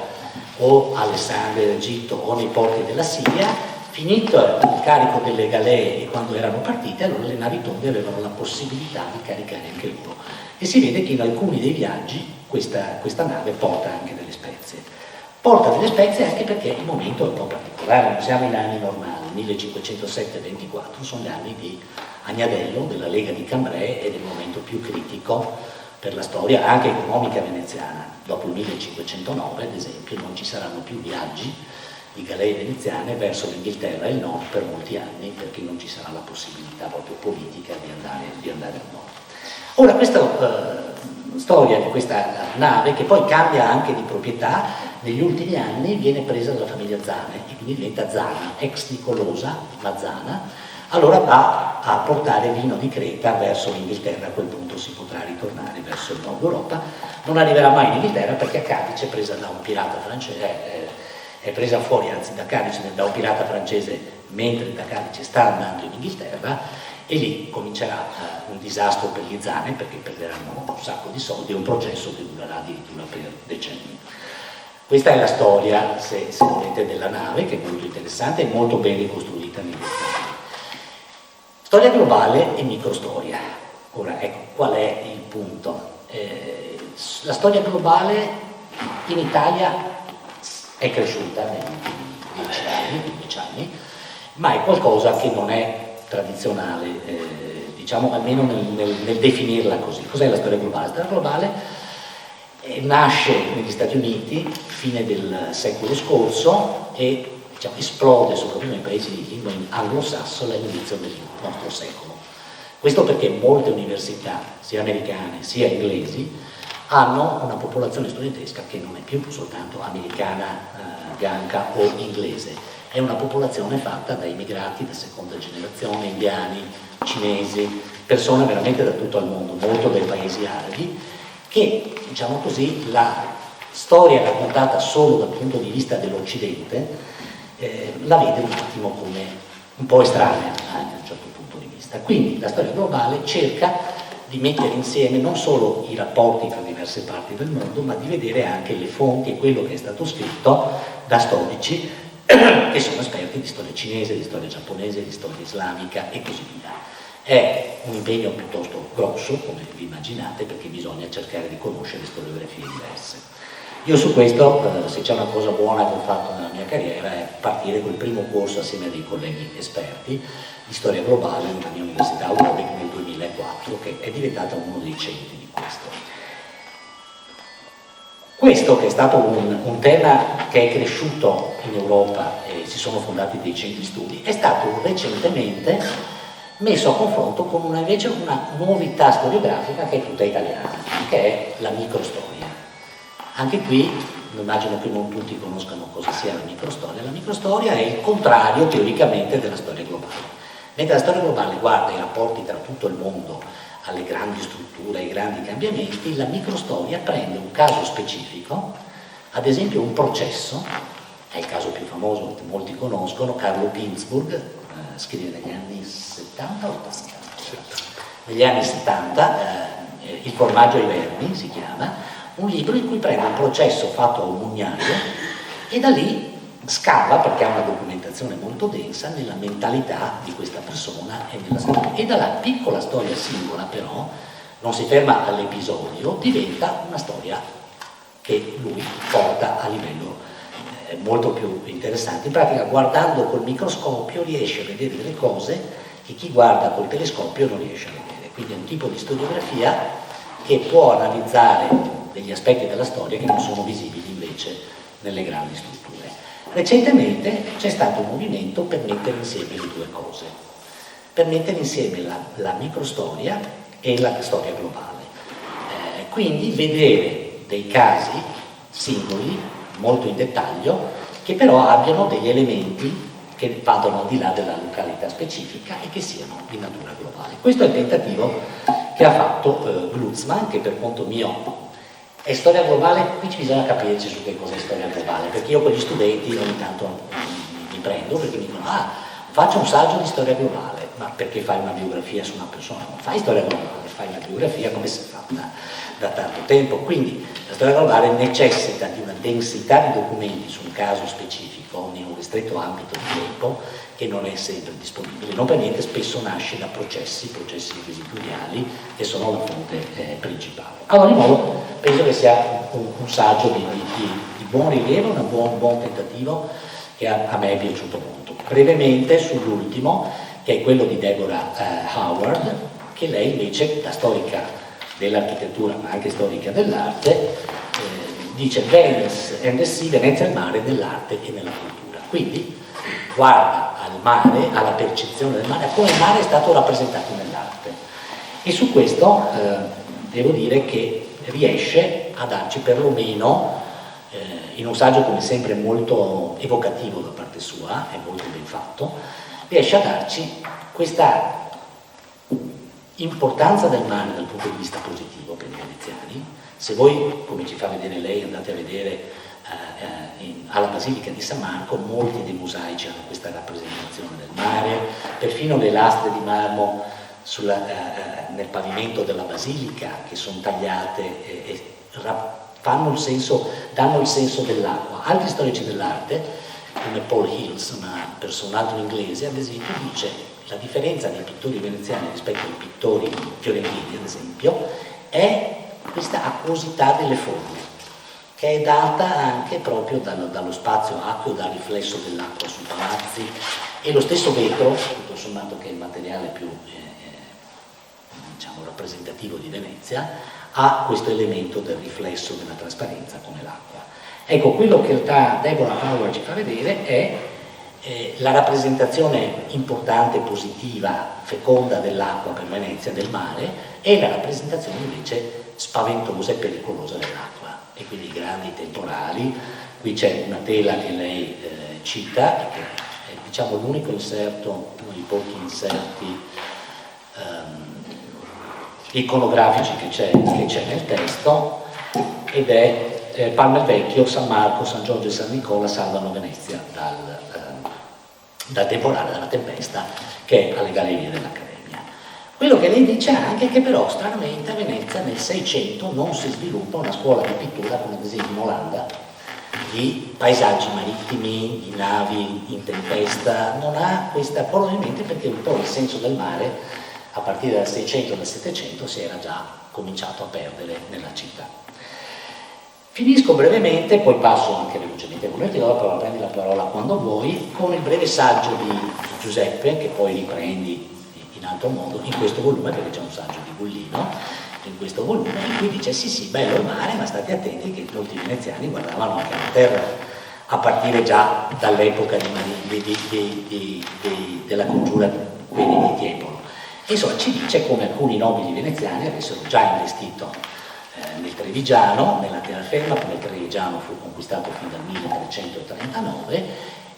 o a Alessandria d'Egitto o nei porti della Siria, finito il carico delle galee e quando erano partite, allora le navi tonde avevano la possibilità di caricare anche loro. E si vede che in alcuni dei viaggi questa nave porta anche delle spezie. Porta delle spezie anche perché il momento è un po' particolare, non siamo in anni normali, 1507-24 sono gli anni di Agnadello, della Lega di Cambrai, ed è il momento più critico per la storia anche economica veneziana. Dopo il 1509, ad esempio, non ci saranno più viaggi di galee veneziane verso l'Inghilterra e il nord per molti anni, perché non ci sarà la possibilità proprio politica di andare al nord. Ora, questa storia di questa nave, che poi cambia anche di proprietà, negli ultimi anni viene presa dalla famiglia Zane e quindi diventa Zana, ex Nicolosa, ma Zana, allora va a portare vino di Creta verso l'Inghilterra. A quel punto si potrà ritornare verso il nord Europa. Non arriverà mai in Inghilterra perché a Cadice è presa da un pirata francese, è presa fuori anzi da Cadice da un pirata francese mentre da Cadice sta andando in Inghilterra, e lì comincerà un disastro per gli Zane perché perderanno un sacco di soldi e un processo che durerà addirittura per decenni. Questa è la storia, se volete, della nave, che è molto interessante e molto ben ricostruita nei dettagli. Storia globale e microstoria. Ora, ecco, qual è il punto? La storia globale in Italia è cresciuta negli ultimi 10 anni, ma è qualcosa che non è tradizionale, diciamo, almeno nel definirla così. Cos'è la storia globale? La storia globale nasce negli Stati Uniti, fine del secolo scorso, e diciamo, esplode soprattutto nei paesi di lingua anglosassone all'inizio del nostro secolo. Questo perché molte università, sia americane sia inglesi, hanno una popolazione studentesca che non è più soltanto americana, bianca o inglese. È una popolazione fatta da immigrati di seconda generazione, indiani, cinesi, persone veramente da tutto il mondo, molto dai paesi arabi, che, diciamo così, la storia raccontata solo dal punto di vista dell'Occidente la vede un attimo come un po' estranea anche da un certo punto di vista. Quindi la storia globale cerca di mettere insieme non solo i rapporti tra diverse parti del mondo, ma di vedere anche le fonti e quello che è stato scritto da storici che sono esperti di storia cinese, di storia giapponese, di storia islamica e così via. È un impegno piuttosto grosso, come vi immaginate, perché bisogna cercare di conoscere storiografie diverse. Io su questo, se c'è una cosa buona che ho fatto nella mia carriera, è partire col primo corso assieme a dei colleghi esperti di storia globale nella mia università Warwick nel 2004, che è diventata uno dei centri di questo. Questo, che è stato un tema che è cresciuto in Europa e si sono fondati dei centri studi, è stato recentemente messo a confronto con invece una novità storiografica che è tutta italiana, che è la microstoria. Anche qui, immagino che non tutti conoscano cosa sia la microstoria. La microstoria è il contrario, teoricamente, della storia globale. Mentre la storia globale guarda i rapporti tra tutto il mondo, alle grandi strutture, ai grandi cambiamenti, la microstoria prende un caso specifico, ad esempio un processo, è il caso più famoso che molti conoscono, Carlo Ginzburg, scrive negli anni 70 o 80? Negli anni 70, Il formaggio ai vermi si chiama, un libro in cui prende un processo fatto a un mugnaio e da lì scava, perché ha una documentazione molto densa, nella mentalità di questa persona e nella storia. E dalla piccola storia singola, però, non si ferma all'episodio, diventa una storia che lui porta a livello molto più interessante. In pratica, guardando col microscopio riesce a vedere delle cose che chi guarda col telescopio non riesce a vedere. Quindi è un tipo di storiografia che può analizzare degli aspetti della storia che non sono visibili invece nelle grandi strutture. Recentemente c'è stato un movimento per mettere insieme le due cose, per mettere insieme la microstoria e la storia globale. Quindi vedere dei casi singoli, molto in dettaglio, che però abbiano degli elementi che vadano al di là della località specifica e che siano di natura globale. Questo è il tentativo che ha fatto Glucksmann, che per conto mio è storia globale. Qui ci bisogna capirci su che cos'è storia globale, perché io con gli studenti ogni tanto mi prendo, perché mi dicono faccio un saggio di storia globale, ma perché fai una biografia su una persona? Non fai storia globale, fai una biografia come si fa da tanto tempo. Quindi la storia globale necessita di una densità di documenti su un caso specifico in un ristretto ambito di tempo che non è sempre disponibile. Non per niente spesso nasce da processi inquisitoriali che sono la fonte principale. Ad ogni modo penso che sia un saggio di buon rilievo, un buon tentativo che a me è piaciuto molto. Brevemente sull'ultimo, che è quello di Deborah Howard, che lei invece, da storica dell'architettura ma anche storica dell'arte, dice Venice and the Sea, Venezia e il mare nell'arte e nella cultura. Quindi guarda al mare, alla percezione del mare, a come il mare è stato rappresentato nell'arte. E su questo devo dire che riesce a darci perlomeno, in un saggio come sempre molto evocativo da parte sua, è molto ben fatto, riesce a darci questa importanza del mare dal punto di vista positivo per i veneziani. Se voi, come ci fa vedere lei, andate a vedere alla Basilica di San Marco, molti dei mosaici hanno questa rappresentazione del mare, perfino le lastre di marmo nel pavimento della Basilica che sono tagliate danno il senso dell'acqua. Altri storici dell'arte, come Paul Hills, un altro inglese, ad esempio, dice la differenza dei pittori veneziani rispetto ai pittori fiorentini, ad esempio, è questa acquosità delle forme, che è data anche proprio dallo spazio acqueo, dal riflesso dell'acqua sui palazzi, e lo stesso vetro, tutto sommato che è il materiale più diciamo rappresentativo di Venezia, ha questo elemento del riflesso, della trasparenza come l'acqua. Ecco, quello che Deborah Power ci fa vedere è la rappresentazione importante, positiva, feconda dell'acqua per Venezia, del mare, e la rappresentazione invece spaventosa e pericolosa dell'acqua, e quindi grandi temporali. Qui c'è una tela che lei cita, che è diciamo l'unico inserto, uno dei pochi inserti iconografici che c'è nel testo, ed è Palma il Vecchio, San Marco, San Giorgio e San Nicola salvano Venezia dal temporale, dalla tempesta, che è alle gallerie dell'Accademia. Quello che lei dice anche è che però stranamente a Venezia nel 600 non si sviluppa una scuola di pittura come ad esempio in Olanda, di paesaggi marittimi, di navi in tempesta, non ha questa, probabilmente perché un po' il senso del mare a partire dal 600 e dal 700 si era già cominciato a perdere nella città. Finisco brevemente, poi passo anche velocemente con il però prendi la parola quando vuoi, con il breve saggio di Giuseppe, che poi riprendi in altro modo in questo volume, perché c'è un saggio di Gullino in questo volume, in cui dice sì, bello il mare, ma state attenti che molti veneziani guardavano anche la terra, a partire già dall'epoca della congiura di Tiepolo. Insomma, ci dice come alcuni nobili veneziani avessero già investito nel Trevigiano, nella terraferma, come il Trevigiano fu conquistato fino al 1339,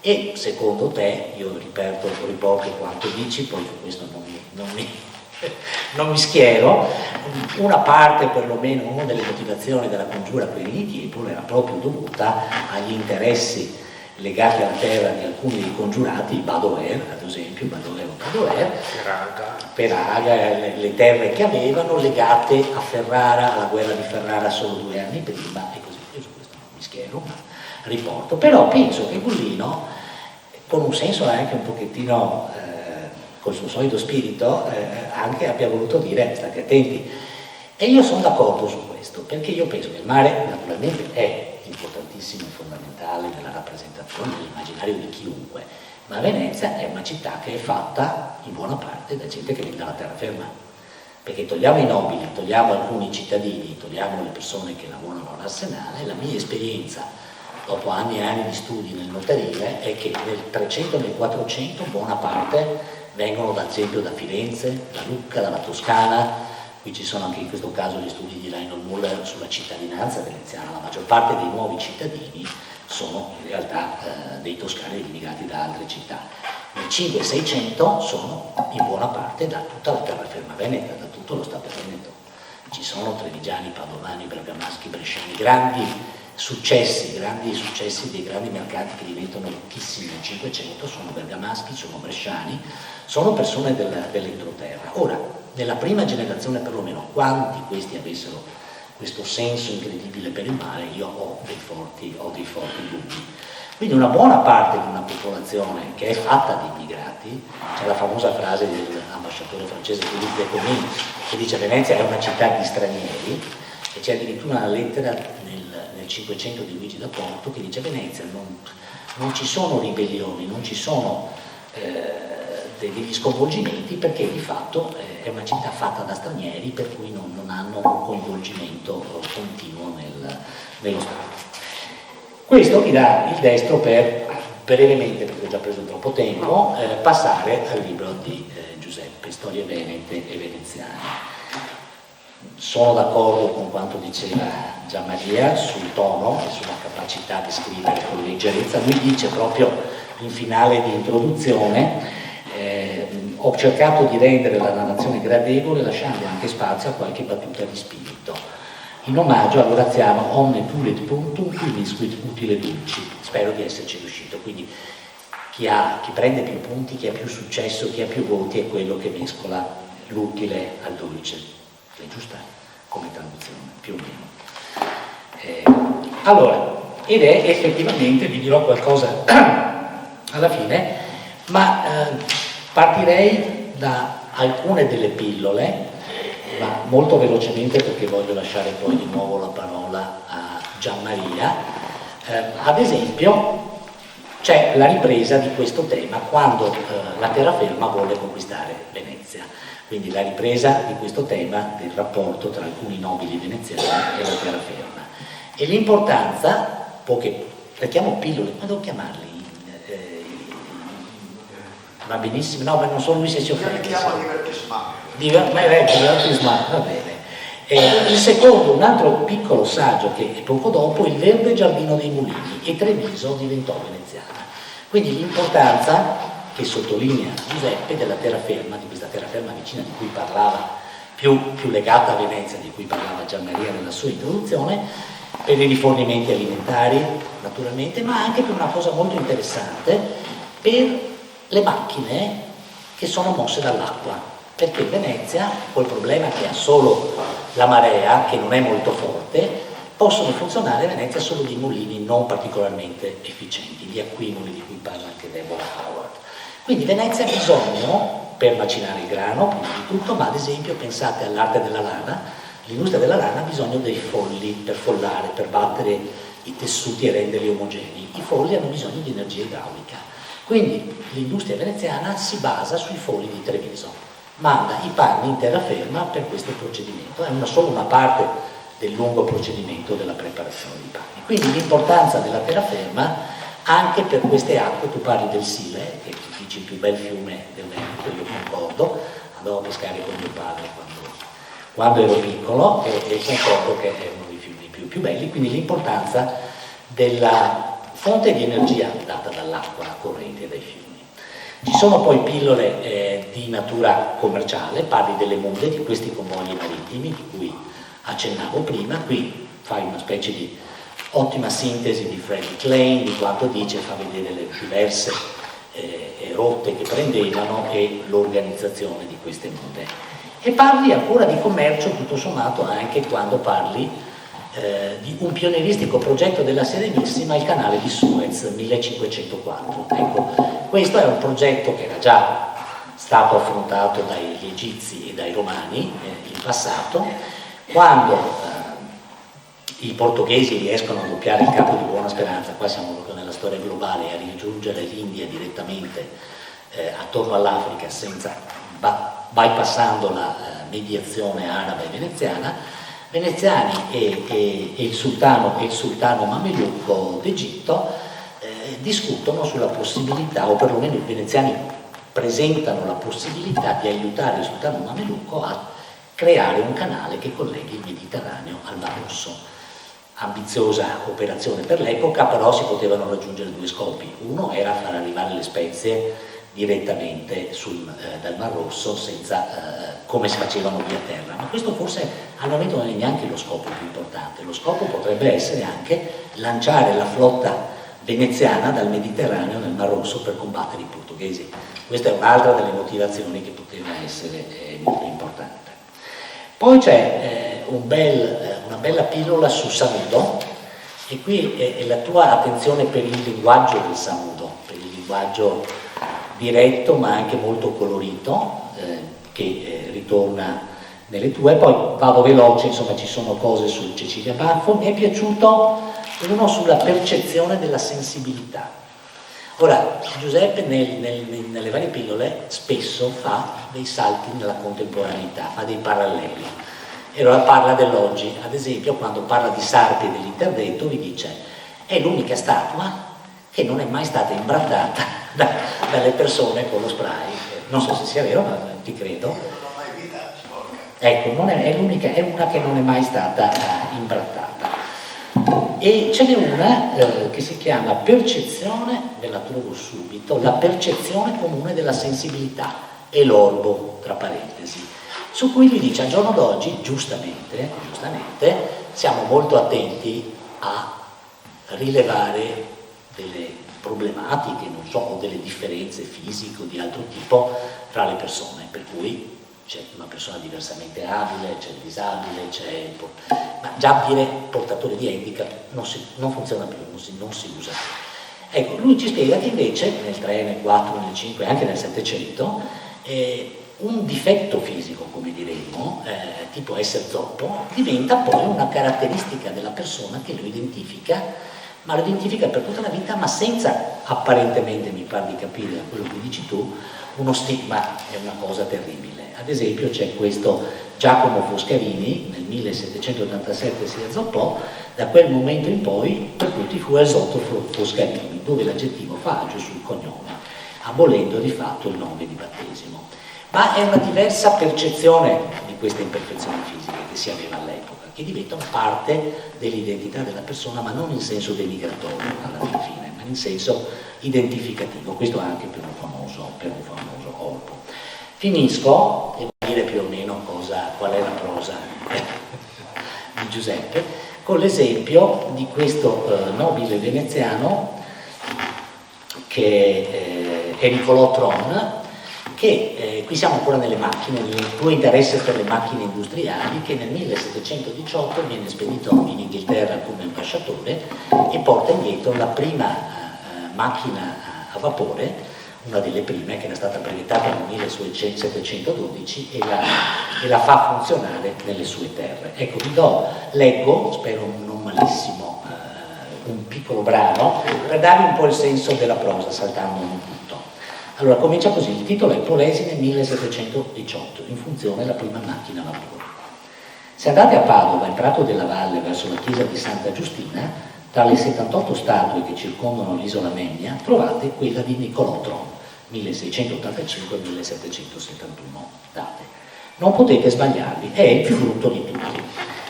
e secondo te, io riporto quanto dici, poi su questo non mi schiero, una parte perlomeno, una delle motivazioni della congiura di Tiepolo era proprio dovuta agli interessi legati alla terra di alcuni dei congiurati, i Badoer, ad esempio, Peraga, le terre che avevano legate a Ferrara, alla guerra di Ferrara solo 2 anni prima, e così. Io su questo non mi schiero, ma riporto. Però penso che Gullino, con un senso anche un pochettino, col suo solito spirito, anche abbia voluto dire state attenti. E io sono d'accordo su questo, perché io penso che il mare naturalmente è importantissimo e fondamentale nella rappresentazione, nell'immaginario di chiunque, ma Venezia è una città che è fatta in buona parte da gente che viene dalla terraferma, perché togliamo i nobili, togliamo alcuni cittadini, togliamo le persone che lavorano all'arsenale. La mia esperienza dopo anni e anni di studi nel notarile è che nel 300 e nel 400 buona parte vengono ad esempio da Firenze, da Lucca, dalla Toscana. Qui ci sono anche in questo caso gli studi di Reinhold Müller sulla cittadinanza veneziana. La maggior parte dei nuovi cittadini sono in realtà dei toscani immigrati da altre città. Nel 5 e 600 sono in buona parte da tutta la terraferma veneta, da tutto lo Stato veneto. Ci sono trevigiani, padovani, bergamaschi, bresciani, grandi successi dei grandi mercanti che diventano ricchissimi nel 500 sono bergamaschi, sono bresciani, sono persone dell'entroterra. Ora, nella prima generazione perlomeno, quanti questi avessero questo senso incredibile per il mare, io ho dei forti dubbi. Quindi una buona parte di una popolazione che è fatta di immigrati, c'è la famosa frase dell'ambasciatore francese Philippe de Comines che dice Venezia è una città di stranieri, e c'è addirittura una lettera nel 500 di Luigi da Porto che dice Venezia non ci sono ribellioni, non ci sono degli sconvolgimenti, perché di fatto è una città fatta da stranieri, per cui non hanno un coinvolgimento continuo nello Stato. Questo mi dà il destro per, brevemente, perché ho già preso troppo tempo, passare al libro di Giuseppe, Storie venete e veneziane. Sono d'accordo con quanto diceva Gianmaria sul tono e sulla capacità di scrivere con leggerezza. Lui dice proprio in finale di introduzione: ho cercato di rendere la narrazione gradevole lasciando anche spazio a qualche battuta di spirito, in omaggio all'oraziano omne pulit punctum qui visquit utile dulci. Spero di esserci riuscito. Quindi chi prende più punti, chi ha più successo, chi ha più voti è quello che mescola l'utile al dolce. È giusta come traduzione, più o meno. Allora, ed è effettivamente, vi dirò qualcosa alla fine, ma partirei da alcune delle pillole, ma molto velocemente perché voglio lasciare poi di nuovo la parola a Gianmaria. Ad esempio, c'è la ripresa di questo tema quando la terraferma volle conquistare Venezia. Quindi la ripresa di questo tema del rapporto tra alcuni nobili veneziani e la terraferma. E l'importanza, le chiamo pillole, ma devo chiamarli? Va benissimo, no, ma non sono lui se si offende. Li chiamo divertismati. Divertismati, va bene. Il secondo, un altro piccolo saggio che è poco dopo, Il verde giardino dei mulini, e Treviso diventò veneziana. Quindi l'importanza che sottolinea Giuseppe della terraferma, di questa terraferma vicina di cui parlava, più legata a Venezia, di cui parlava Gianmaria nella sua introduzione, per i rifornimenti alimentari naturalmente, ma anche per una cosa molto interessante, per le macchine che sono mosse dall'acqua, perché Venezia, col problema che ha solo la marea, che non è molto forte, possono funzionare a Venezia solo di mulini non particolarmente efficienti, gli acquimuli di cui parla anche Deborah Howard. Quindi Venezia ha bisogno, per macinare il grano, prima di tutto, ma ad esempio pensate all'arte della lana, l'industria della lana ha bisogno dei folli per follare, per battere i tessuti e renderli omogenei. I folli hanno bisogno di energia idraulica. Quindi l'industria veneziana si basa sui folli di Treviso, manda i panni in terraferma per questo procedimento, è solo una parte del lungo procedimento della preparazione dei panni. Quindi l'importanza della terraferma anche per queste acque. Tu parli del Sile, che dici il più bel fiume del Veneto, io concordo, andavo a pescare con mio padre quando ero piccolo e concordo che è uno dei fiumi più belli, quindi l'importanza della fonte di energia data dall'acqua corrente e dai fiumi. Ci sono poi pillole di natura commerciale, parli delle munde, di questi convogli marittimi di cui accennavo prima. Qui fai una specie di ottima sintesi di Frederick Lane, di quanto dice, fa vedere le diverse rotte che prendevano e l'organizzazione di queste munde. E parli ancora di commercio, tutto sommato, anche quando parli di un pionieristico progetto della Serenissima, il canale di Suez 1504. Ecco, questo è un progetto che era già stato affrontato dagli egizi e dai romani in passato, quando i portoghesi riescono a doppiare il Capo di Buona Speranza, qua siamo proprio nella storia globale, a raggiungere l'India direttamente attorno all'Africa, senza bypassando la mediazione araba e veneziana. Veneziani e il sultano mamelucco d'Egitto discutono sulla possibilità, o perlomeno i veneziani presentano la possibilità di aiutare il sultano mamelucco a creare un canale che colleghi il Mediterraneo al Mar Rosso. Ambiziosa operazione per l'epoca, però si potevano raggiungere due scopi. Uno era far arrivare le spezie direttamente dal Mar Rosso, senza come si facevano via terra, ma questo forse al momento non è neanche lo scopo più importante. Lo scopo potrebbe essere anche lanciare la flotta veneziana dal Mediterraneo nel Mar Rosso per combattere i portoghesi. Questa è un'altra delle motivazioni che poteva essere molto importante. Poi c'è una bella pillola su Sanudo, e qui è la tua attenzione per il linguaggio del Sanudo, per il linguaggio diretto ma anche molto colorito, che ritorna nelle tue. Poi vado veloce, insomma ci sono cose su Cecilia Baffo. Mi è piaciuto uno sulla percezione della sensibilità. Ora, Giuseppe nelle varie pillole spesso fa dei salti nella contemporaneità, fa dei paralleli. E allora parla dell'oggi, ad esempio quando parla di Sarpi e dell'interdetto vi dice è l'unica statua che non è mai stata imbrattata dalle persone con lo spray. Non so se sia vero, ma ti credo. Ecco, è una che non è mai stata imbrattata. E ce n'è una che si chiama percezione, ve la trovo subito, la percezione comune della sensibilità e l'orbo, tra parentesi, su cui lui dice al giorno d'oggi, giustamente, siamo molto attenti a rilevare delle problematiche, non so, o delle differenze fisiche o di altro tipo tra le persone, per cui c'è una persona diversamente abile, c'è il disabile, ma già dire portatore di handicap non funziona più, non si usa più. Ecco, lui ci spiega che invece nel 3, nel 4, nel 5 e anche nel 700 un difetto fisico, come diremmo, tipo essere zoppo, diventa poi una caratteristica della persona che lo identifica, ma lo identifica per tutta la vita, ma senza apparentemente, mi pare di capire da quello che dici tu, uno stigma è una cosa terribile. Ad esempio c'è questo Giacomo Foscarini, nel 1787 si azzoppò, da quel momento in poi per tutti fu Esotto Foscarini, dove l'aggettivo fa agio sul cognome, abolendo di fatto il nome di battesimo. Ma è una diversa percezione di queste imperfezioni fisiche che si aveva all'epoca, che diventano parte dell'identità della persona, ma non in senso denigratorio alla fine, ma in senso identificativo. Questo anche per un famoso orbo. Finisco, devo dire più o meno qual è la prosa di Giuseppe, con l'esempio di questo nobile veneziano che è Niccolò Tron, che qui siamo ancora nelle macchine, nel tuo interesse per le macchine industriali, che nel 1718 viene spedito in Inghilterra come ambasciatore e porta indietro la prima macchina a vapore, una delle prime che era stata brevettata nel 1712 e la fa funzionare nelle sue terre. Ecco, leggo, spero non malissimo, un piccolo brano per darvi un po' il senso della prosa, saltando un punto. Allora, comincia così, il titolo è Polesine 1718, in funzione della prima macchina a vapore. Se andate a Padova, in Prato della Valle, verso la chiesa di Santa Giustina, tra le 78 statue che circondano l'isola Memmia, trovate quella di Niccolò Tron, 1685-1771 date. Non potete sbagliarvi, è il più brutto di tutti.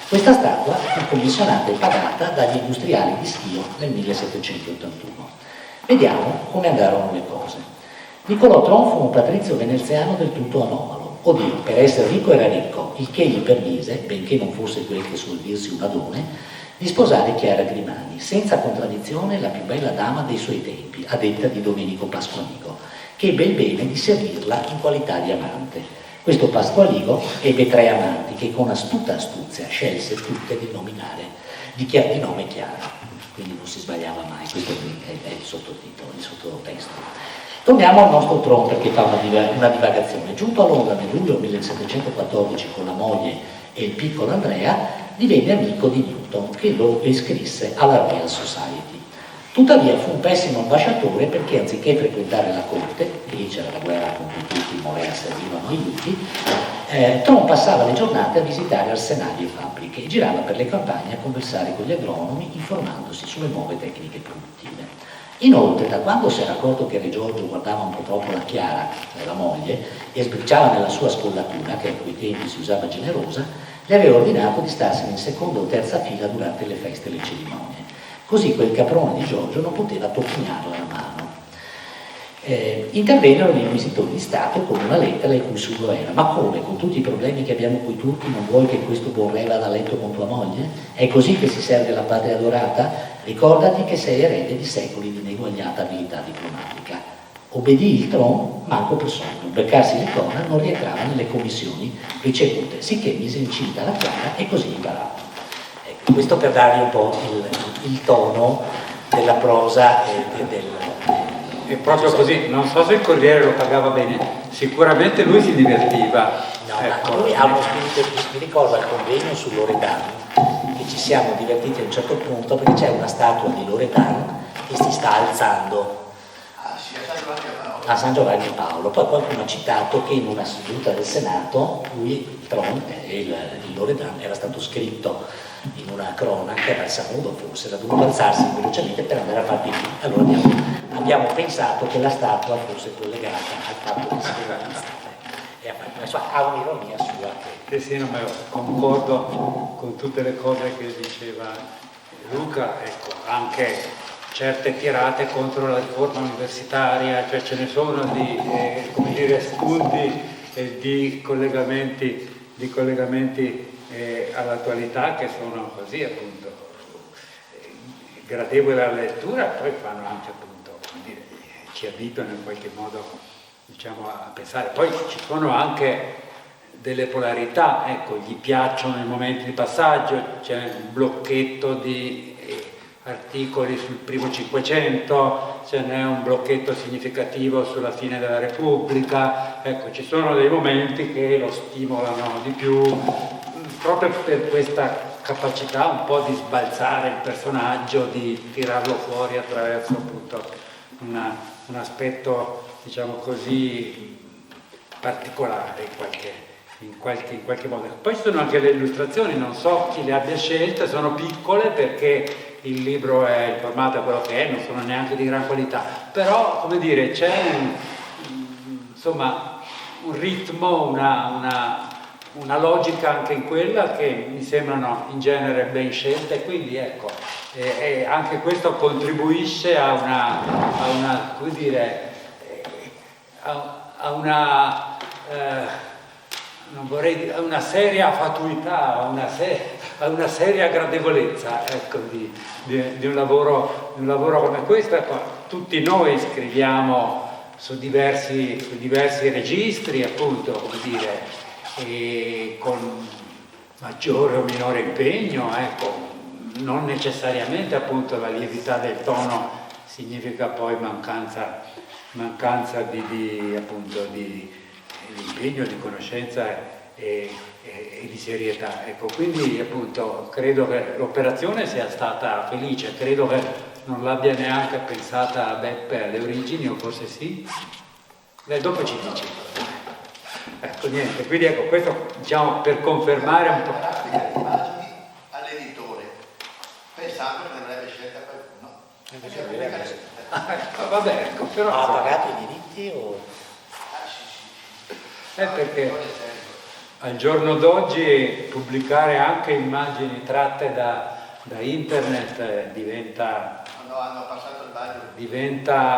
Questa statua fu commissionata e pagata dagli industriali di Schio nel 1781. Vediamo come andarono le cose. Niccolò Tron fu un patrizio veneziano del tutto anomalo. Oddio, per essere ricco era ricco, il che gli permise, benché non fosse quel che suol dirsi un adone, di sposare Chiara Grimani, senza contraddizione la più bella dama dei suoi tempi, a detta di Domenico Pasqualigo, che ebbe il bene di servirla in qualità di amante. Questo Pasqualigo ebbe 3 amanti che con astuta astuzia scelse tutte di nome Chiara, quindi non si sbagliava mai, questo è il sottotitolo, il sottotesto. Torniamo al nostro Tron perché fa una divagazione. Giunto a Londra nel luglio 1714 con la moglie e il piccolo Andrea, divenne amico di Newton, che lo iscrisse alla Royal Society. Tuttavia fu un pessimo ambasciatore perché anziché frequentare la corte, e lì c'era la guerra con cui tutti i Morea servivano aiuti, Tron passava le giornate a visitare arsenali e fabbriche e girava per le campagne a conversare con gli agronomi informandosi sulle nuove tecniche produttive. Inoltre, da quando si era accorto che Re Giorgio guardava un po' troppo la Chiara, la moglie, e sbriciava nella sua scollatura, che a quei tempi si usava generosa, le aveva ordinato di starsene in seconda o terza fila durante le feste e le cerimonie. Così quel caprone di Giorgio non poteva toccinarla la mano. Intervennero gli inquisitori di Stato con una lettera il cui sugo era: ma come, con tutti i problemi che abbiamo coi turchi, non vuoi che questo buon re vada a letto con tua moglie? È così che si serve la patria adorata? Ricordati che sei erede di secoli di ineguagliata abilità diplomatica. Obbedì il Tron, manco per sogno. Beccarsi l'icona non rientrava nelle commissioni ricevute, sicché mise incinta la Chiara e così imparava. Ecco, questo per darvi un po' il tono della prosa e È proprio così, non so se il Corriere lo pagava bene, sicuramente lui si divertiva. No, ecco. ma lui ha uno spirito, mi ricorda il convegno su Loredano, che ci siamo divertiti a un certo punto perché c'è una statua di Loredano che si sta alzando a San Giovanni e Paolo. Poi qualcuno ha citato che in una seduta del Senato lui, il Loredan, era stato scritto in una cronaca dal Sanudo, forse era dovuto alzarsi velocemente per andare a far pipì. Allora abbiamo pensato che la statua fosse collegata al fatto che si doveva alzare e ha un'ironia sua che... Sì, no, ma concordo con tutte le cose che diceva Luca, ecco, anche certe tirate contro la riforma universitaria, cioè ce ne sono di come dire, spunti di collegamenti all'attualità che sono così appunto gradevoli alla lettura, poi fanno anche appunto, come dire, ci abituano in qualche modo, diciamo, a pensare. Poi ci sono anche delle polarità, ecco, gli piacciono i momenti di passaggio, c'è un blocchetto di articoli sul primo Cinquecento, ce n'è un blocchetto significativo sulla fine della Repubblica, ecco, ci sono dei momenti che lo stimolano di più, proprio per questa capacità un po' di sbalzare il personaggio, di tirarlo fuori attraverso appunto un aspetto, diciamo così, particolare in qualche modo. Poi ci sono anche le illustrazioni, non so chi le abbia scelte, sono piccole perché il libro è, il formato è quello che è, non sono neanche di gran qualità, però, come dire, c'è insomma, un ritmo, una logica anche in quella che mi sembrano in genere ben scelte, quindi ecco, e anche questo contribuisce a una come dire, a una non vorrei dire, a una seria fatuità, a una seria gradevolezza, ecco, di un lavoro come questo. Ecco, tutti noi scriviamo su diversi registri, appunto, come dire, e con maggiore o minore impegno, ecco, non necessariamente appunto la lievità del tono significa poi mancanza di impegno, di conoscenza e di serietà. Ecco, quindi appunto credo che l'operazione sia stata felice, credo che non l'abbia neanche pensata Beppe alle origini, o forse sì. Dopo ci dici. Ecco, niente, quindi ecco, questo diciamo per confermare un po'. Le immagini all'editore, pensando che ne avrebbe scelta qualcuno. Vabbè, ecco, però... Ha pagato i diritti o... perché al giorno d'oggi pubblicare anche immagini tratte da internet diventa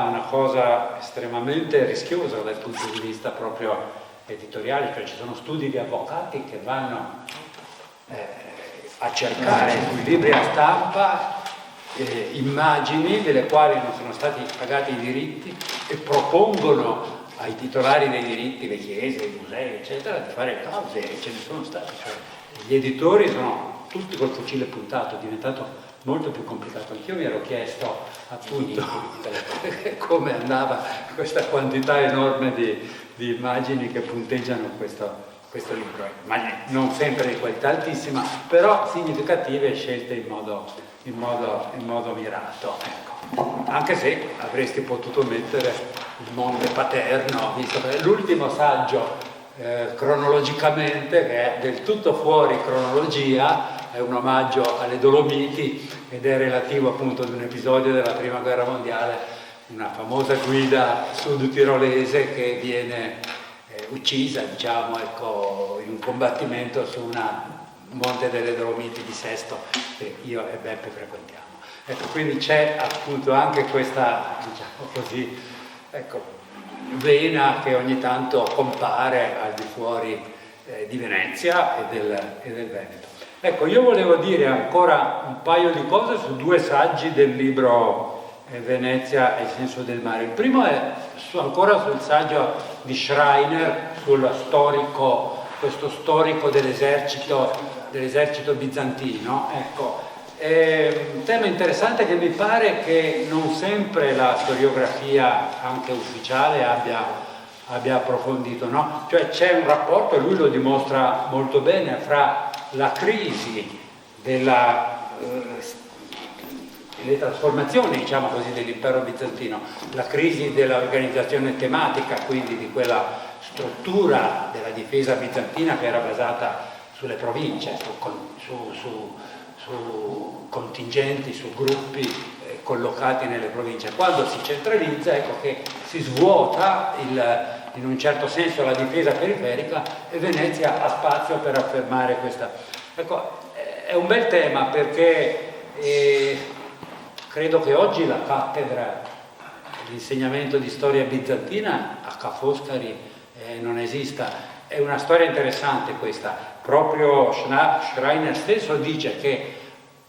una cosa estremamente rischiosa dal punto di vista proprio editoriale, cioè ci sono studi di avvocati che vanno a cercare sui libri a stampa immagini delle quali non sono stati pagati i diritti e propongono ai titolari dei diritti, le chiese, i musei, eccetera, di fare cause, e ce ne sono stati. Cioè, gli editori sono tutti col fucile puntato, è diventato molto più complicato. Anch'io mi ero chiesto appunto come andava questa quantità enorme di immagini che punteggiano questo libro. Immagini non sempre di qualità altissima, però significative e scelte in modo mirato. Ecco. Anche se avresti potuto mettere il Monte Paterno, visto che l'ultimo saggio cronologicamente, che è del tutto fuori cronologia, è un omaggio alle Dolomiti ed è relativo appunto ad un episodio della Prima Guerra Mondiale, una famosa guida sud-tirolese che viene uccisa, diciamo, ecco, in un combattimento su un monte delle Dolomiti di Sesto che io e Beppe frequentiamo. Ecco, quindi c'è appunto anche questa, diciamo così, ecco, vena che ogni tanto compare al di fuori di Venezia e del Veneto. Ecco, io volevo dire ancora un paio di cose su due saggi del libro Venezia e il senso del mare. Il primo è ancora sul saggio di Schreiner, questo storico dell'esercito bizantino. Ecco, è un tema interessante che mi pare che non sempre la storiografia, anche ufficiale, abbia approfondito, no? Cioè c'è un rapporto, e lui lo dimostra molto bene, fra la crisi le trasformazioni, diciamo così, dell'impero bizantino, la crisi dell'organizzazione tematica, quindi di quella struttura della difesa bizantina che era basata sulle province, su contingenti, su gruppi collocati nelle province. Quando si centralizza, ecco che si svuota in un certo senso la difesa periferica e Venezia ha spazio per affermare questa. Ecco, è un bel tema perché credo che oggi la cattedra di insegnamento di storia bizantina a Ca' Foscari non esista. È una storia interessante questa. Proprio Schreiner stesso dice che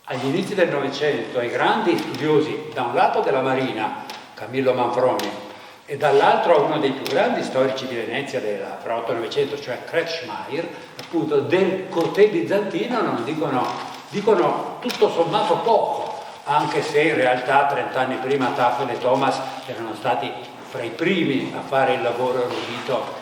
agli inizi del Novecento i grandi studiosi, da un lato della Marina, Camillo Manfroni, e dall'altro uno dei più grandi storici di Venezia fra 8 e 900, cioè Kretschmayr, appunto del côté bizantino non dicono tutto sommato poco, anche se in realtà 30 anni prima Tafel e Thomas erano stati fra i primi a fare il lavoro erudito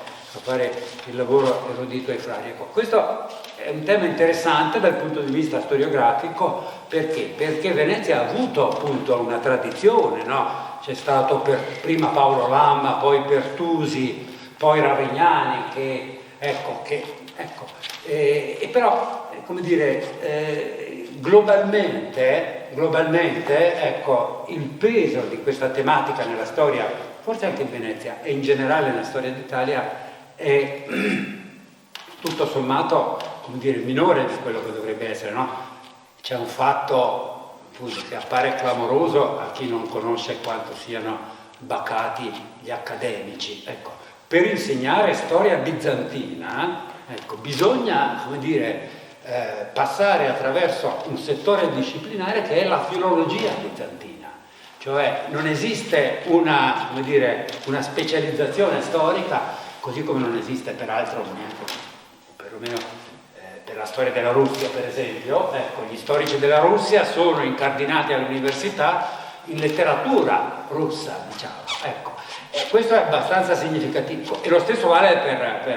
ai frari. Ecco, questo è un tema interessante dal punto di vista storiografico, perché Venezia ha avuto appunto una tradizione, no? C'è stato prima Paolo Lamma, poi Pertusi, poi Ravegnani, però, come dire, globalmente, ecco, il peso di questa tematica nella storia, forse anche in Venezia e in generale nella storia d'Italia, è tutto sommato, come dire, minore di quello che dovrebbe essere, no? C'è un fatto appunto che appare clamoroso a chi non conosce quanto siano bacati gli accademici. Ecco, per insegnare storia bizantina, ecco, bisogna, come dire, passare attraverso un settore disciplinare che è la filologia bizantina. Cioè non esiste una specializzazione storica, così come non esiste peraltro neanche, perlomeno per la storia della Russia per esempio. Ecco, gli storici della Russia sono incardinati all'università in letteratura russa, diciamo. Ecco, e questo è abbastanza significativo, e lo stesso vale per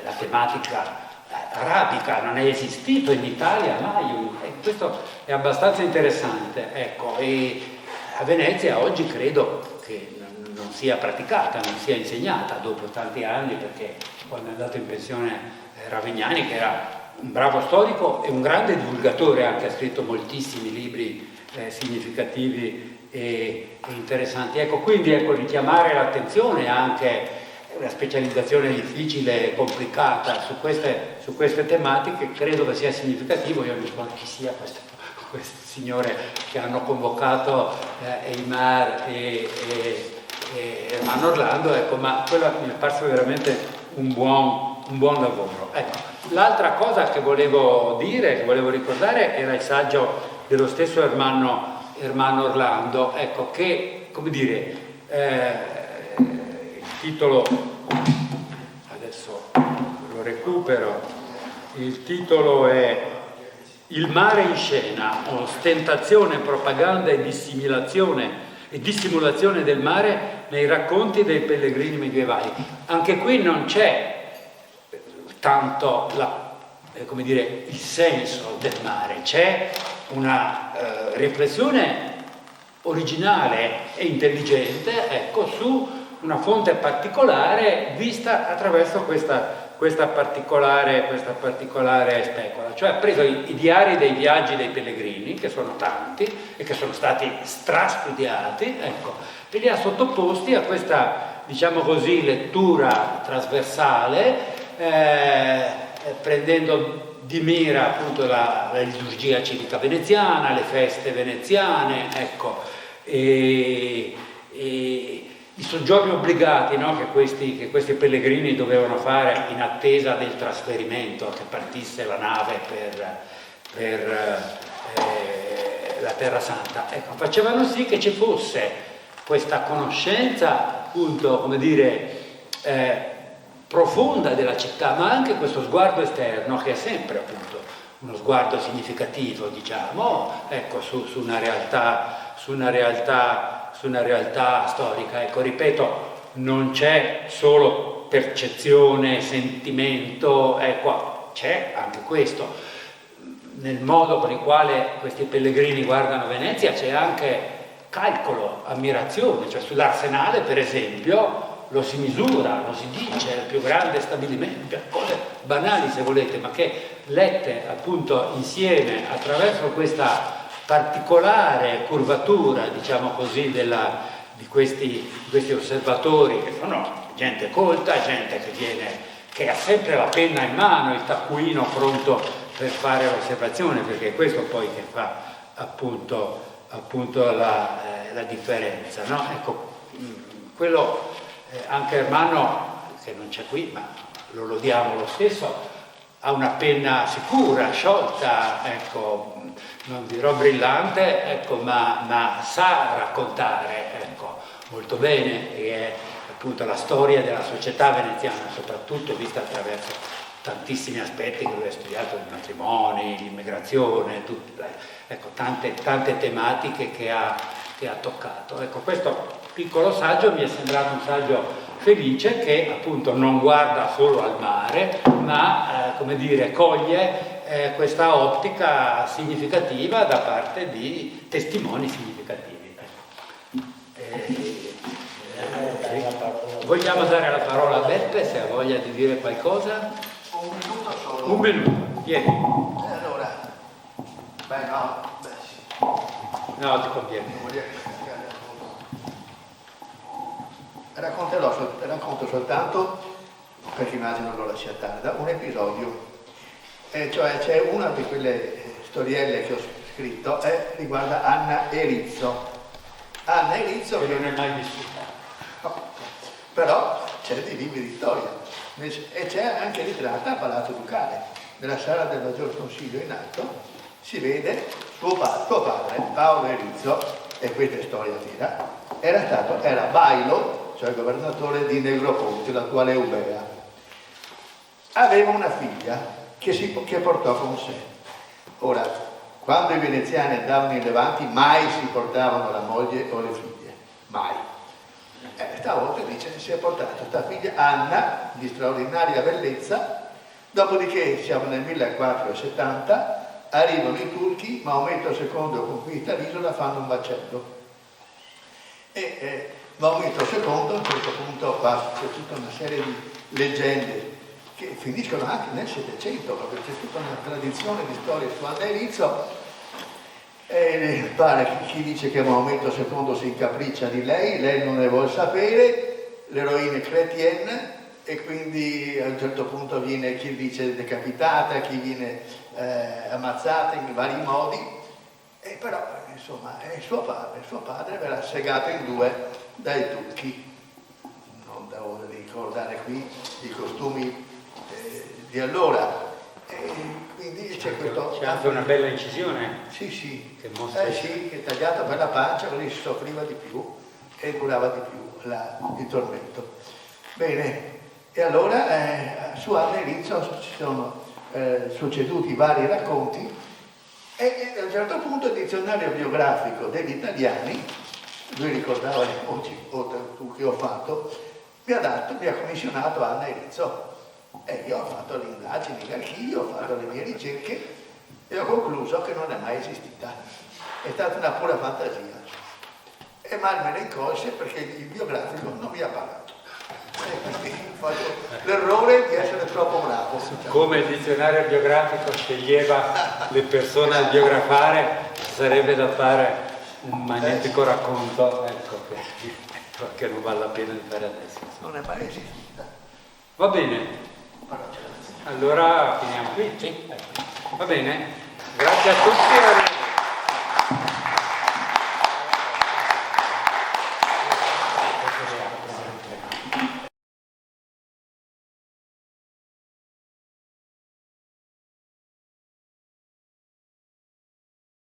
la tematica arabica. Non è esistito in Italia mai, e questo è abbastanza interessante. Ecco, e a Venezia oggi credo che non sia praticata, non sia insegnata dopo tanti anni, perché quando è andato in pensione Ravegnani, che era un bravo storico e un grande divulgatore, anche ha scritto moltissimi libri significativi e interessanti. Ecco, quindi richiamare l'attenzione anche una specializzazione difficile e complicata su queste tematiche credo che sia significativo. Io mi ricordo chi sia questo signore che hanno convocato Eymar e Ermanno Orlando, ecco, ma quello mi è parso veramente un buon lavoro. Ecco, l'altra cosa che volevo ricordare era il saggio dello stesso Ermanno Orlando, ecco, che, come dire, il titolo, adesso lo recupero, il titolo è Il mare in scena, ostentazione, propaganda e dissimulazione del mare nei racconti dei pellegrini medievali. Anche qui non c'è tanto il senso del mare, c'è una riflessione originale e intelligente, ecco, su una fonte particolare vista attraverso questa particolare specola. Cioè ha preso i diari dei viaggi dei pellegrini, che sono tanti e che sono stati strastudiati, ecco, e li ha sottoposti a questa, diciamo così, lettura trasversale, prendendo di mira appunto la liturgia civica veneziana, le feste veneziane, ecco, e i soggiorni obbligati, no, che questi pellegrini dovevano fare in attesa del trasferimento, che partisse la nave per la Terra Santa. Ecco, facevano sì che ci fosse questa conoscenza, appunto, come dire, profonda della città, ma anche questo sguardo esterno, che è sempre appunto uno sguardo significativo, diciamo, ecco, su una realtà storica. Ecco, ripeto, non c'è solo percezione, sentimento, ecco, c'è anche questo. nel modo con il quale questi pellegrini guardano Venezia c'è anche calcolo, ammirazione, cioè sull'Arsenale per esempio lo si misura, lo si dice, è il più grande stabilimento, cose banali se volete, ma che lette appunto insieme attraverso questa particolare curvatura, diciamo così, di questi osservatori che sono gente colta, gente che ha sempre la penna in mano, il taccuino pronto per fare l'osservazione, perché è questo poi che fa appunto la differenza, no? Ecco, quello anche Ermanno, che non c'è qui, ma lo lodiamo lo stesso, ha una penna sicura, sciolta, ecco, non dirò brillante, ecco, ma sa raccontare, ecco, molto bene, e è appunto la storia della società veneziana, soprattutto vista attraverso tantissimi aspetti che lui ha studiato, i matrimoni, l'immigrazione, ecco, tante tematiche che ha toccato. Ecco, questo piccolo saggio mi è sembrato un saggio felice che appunto non guarda solo al mare, ma come dire, coglie questa ottica significativa da parte di testimoni significativi. Vogliamo dare la parola a Beppe se ha voglia di dire qualcosa? Un minuto solo. Un minuto, vieni. Allora, sì. No, ti conviene. Racconto soltanto, perché immagino lo lascia tarda, un episodio. Cioè c'è una di quelle storielle che ho scritto, riguarda Anna Erizzo. Anna Erizzo Che non è mai vissuta. no, però c'è dei libri di storia e c'è anche ritratta a Palazzo Ducale, nella sala del Maggior Consiglio in alto, si vede suo padre, Paolo Erizzo, e questa è storia vera, era bailo, cioè governatore di Negroponte, l'attuale Eubea. Aveva una figlia che portò con sé. Ora, quando i veneziani andavano in Levante mai si portavano la moglie o le figlie, mai. Stavolta dice che si è portata questa figlia Anna, di straordinaria bellezza, dopodiché siamo nel 1470, arrivano i turchi, Maometto II conquista l'isola, fanno un macello. E Maometto II a questo punto qua c'è tutta una serie di leggende che finiscono anche nel Settecento, perché c'è tutta una tradizione di storie su Anna Erizzo. Pare chi dice che Maometto II si incapriccia di lei non ne vuole sapere, l'eroina Chrétienne, e quindi a un certo punto viene chi dice decapitata, chi viene ammazzata in vari modi, però insomma è suo padre verrà segato in due dai turchi. Non devo ricordare qui i costumi di allora. Quindi c'è questo. C'è anche una bella incisione. Sì. Che mostra. Sì, che è tagliata per la pancia, così si soffriva di più e durava di più il tormento. Bene, e allora su Anna Erizzo ci sono succeduti vari racconti e a un certo punto il dizionario biografico degli italiani, lui ricordava le voci che ho fatto, mi ha commissionato Anna Erizzo. E io ho fatto le indagini in archivio, ho fatto le mie ricerche e ho concluso che non è mai esistita. È stata una pura fantasia. E mal me ne incolse perché il biografico non mi ha pagato. E quindi faccio l'errore di essere troppo bravo. Come il dizionario biografico sceglieva le persone a biografare, sarebbe da fare un magnetico racconto, ecco, che non vale la pena di fare adesso. Non è mai esistita. Va bene. Allora finiamo qui? Sì. Va bene, grazie a tutti.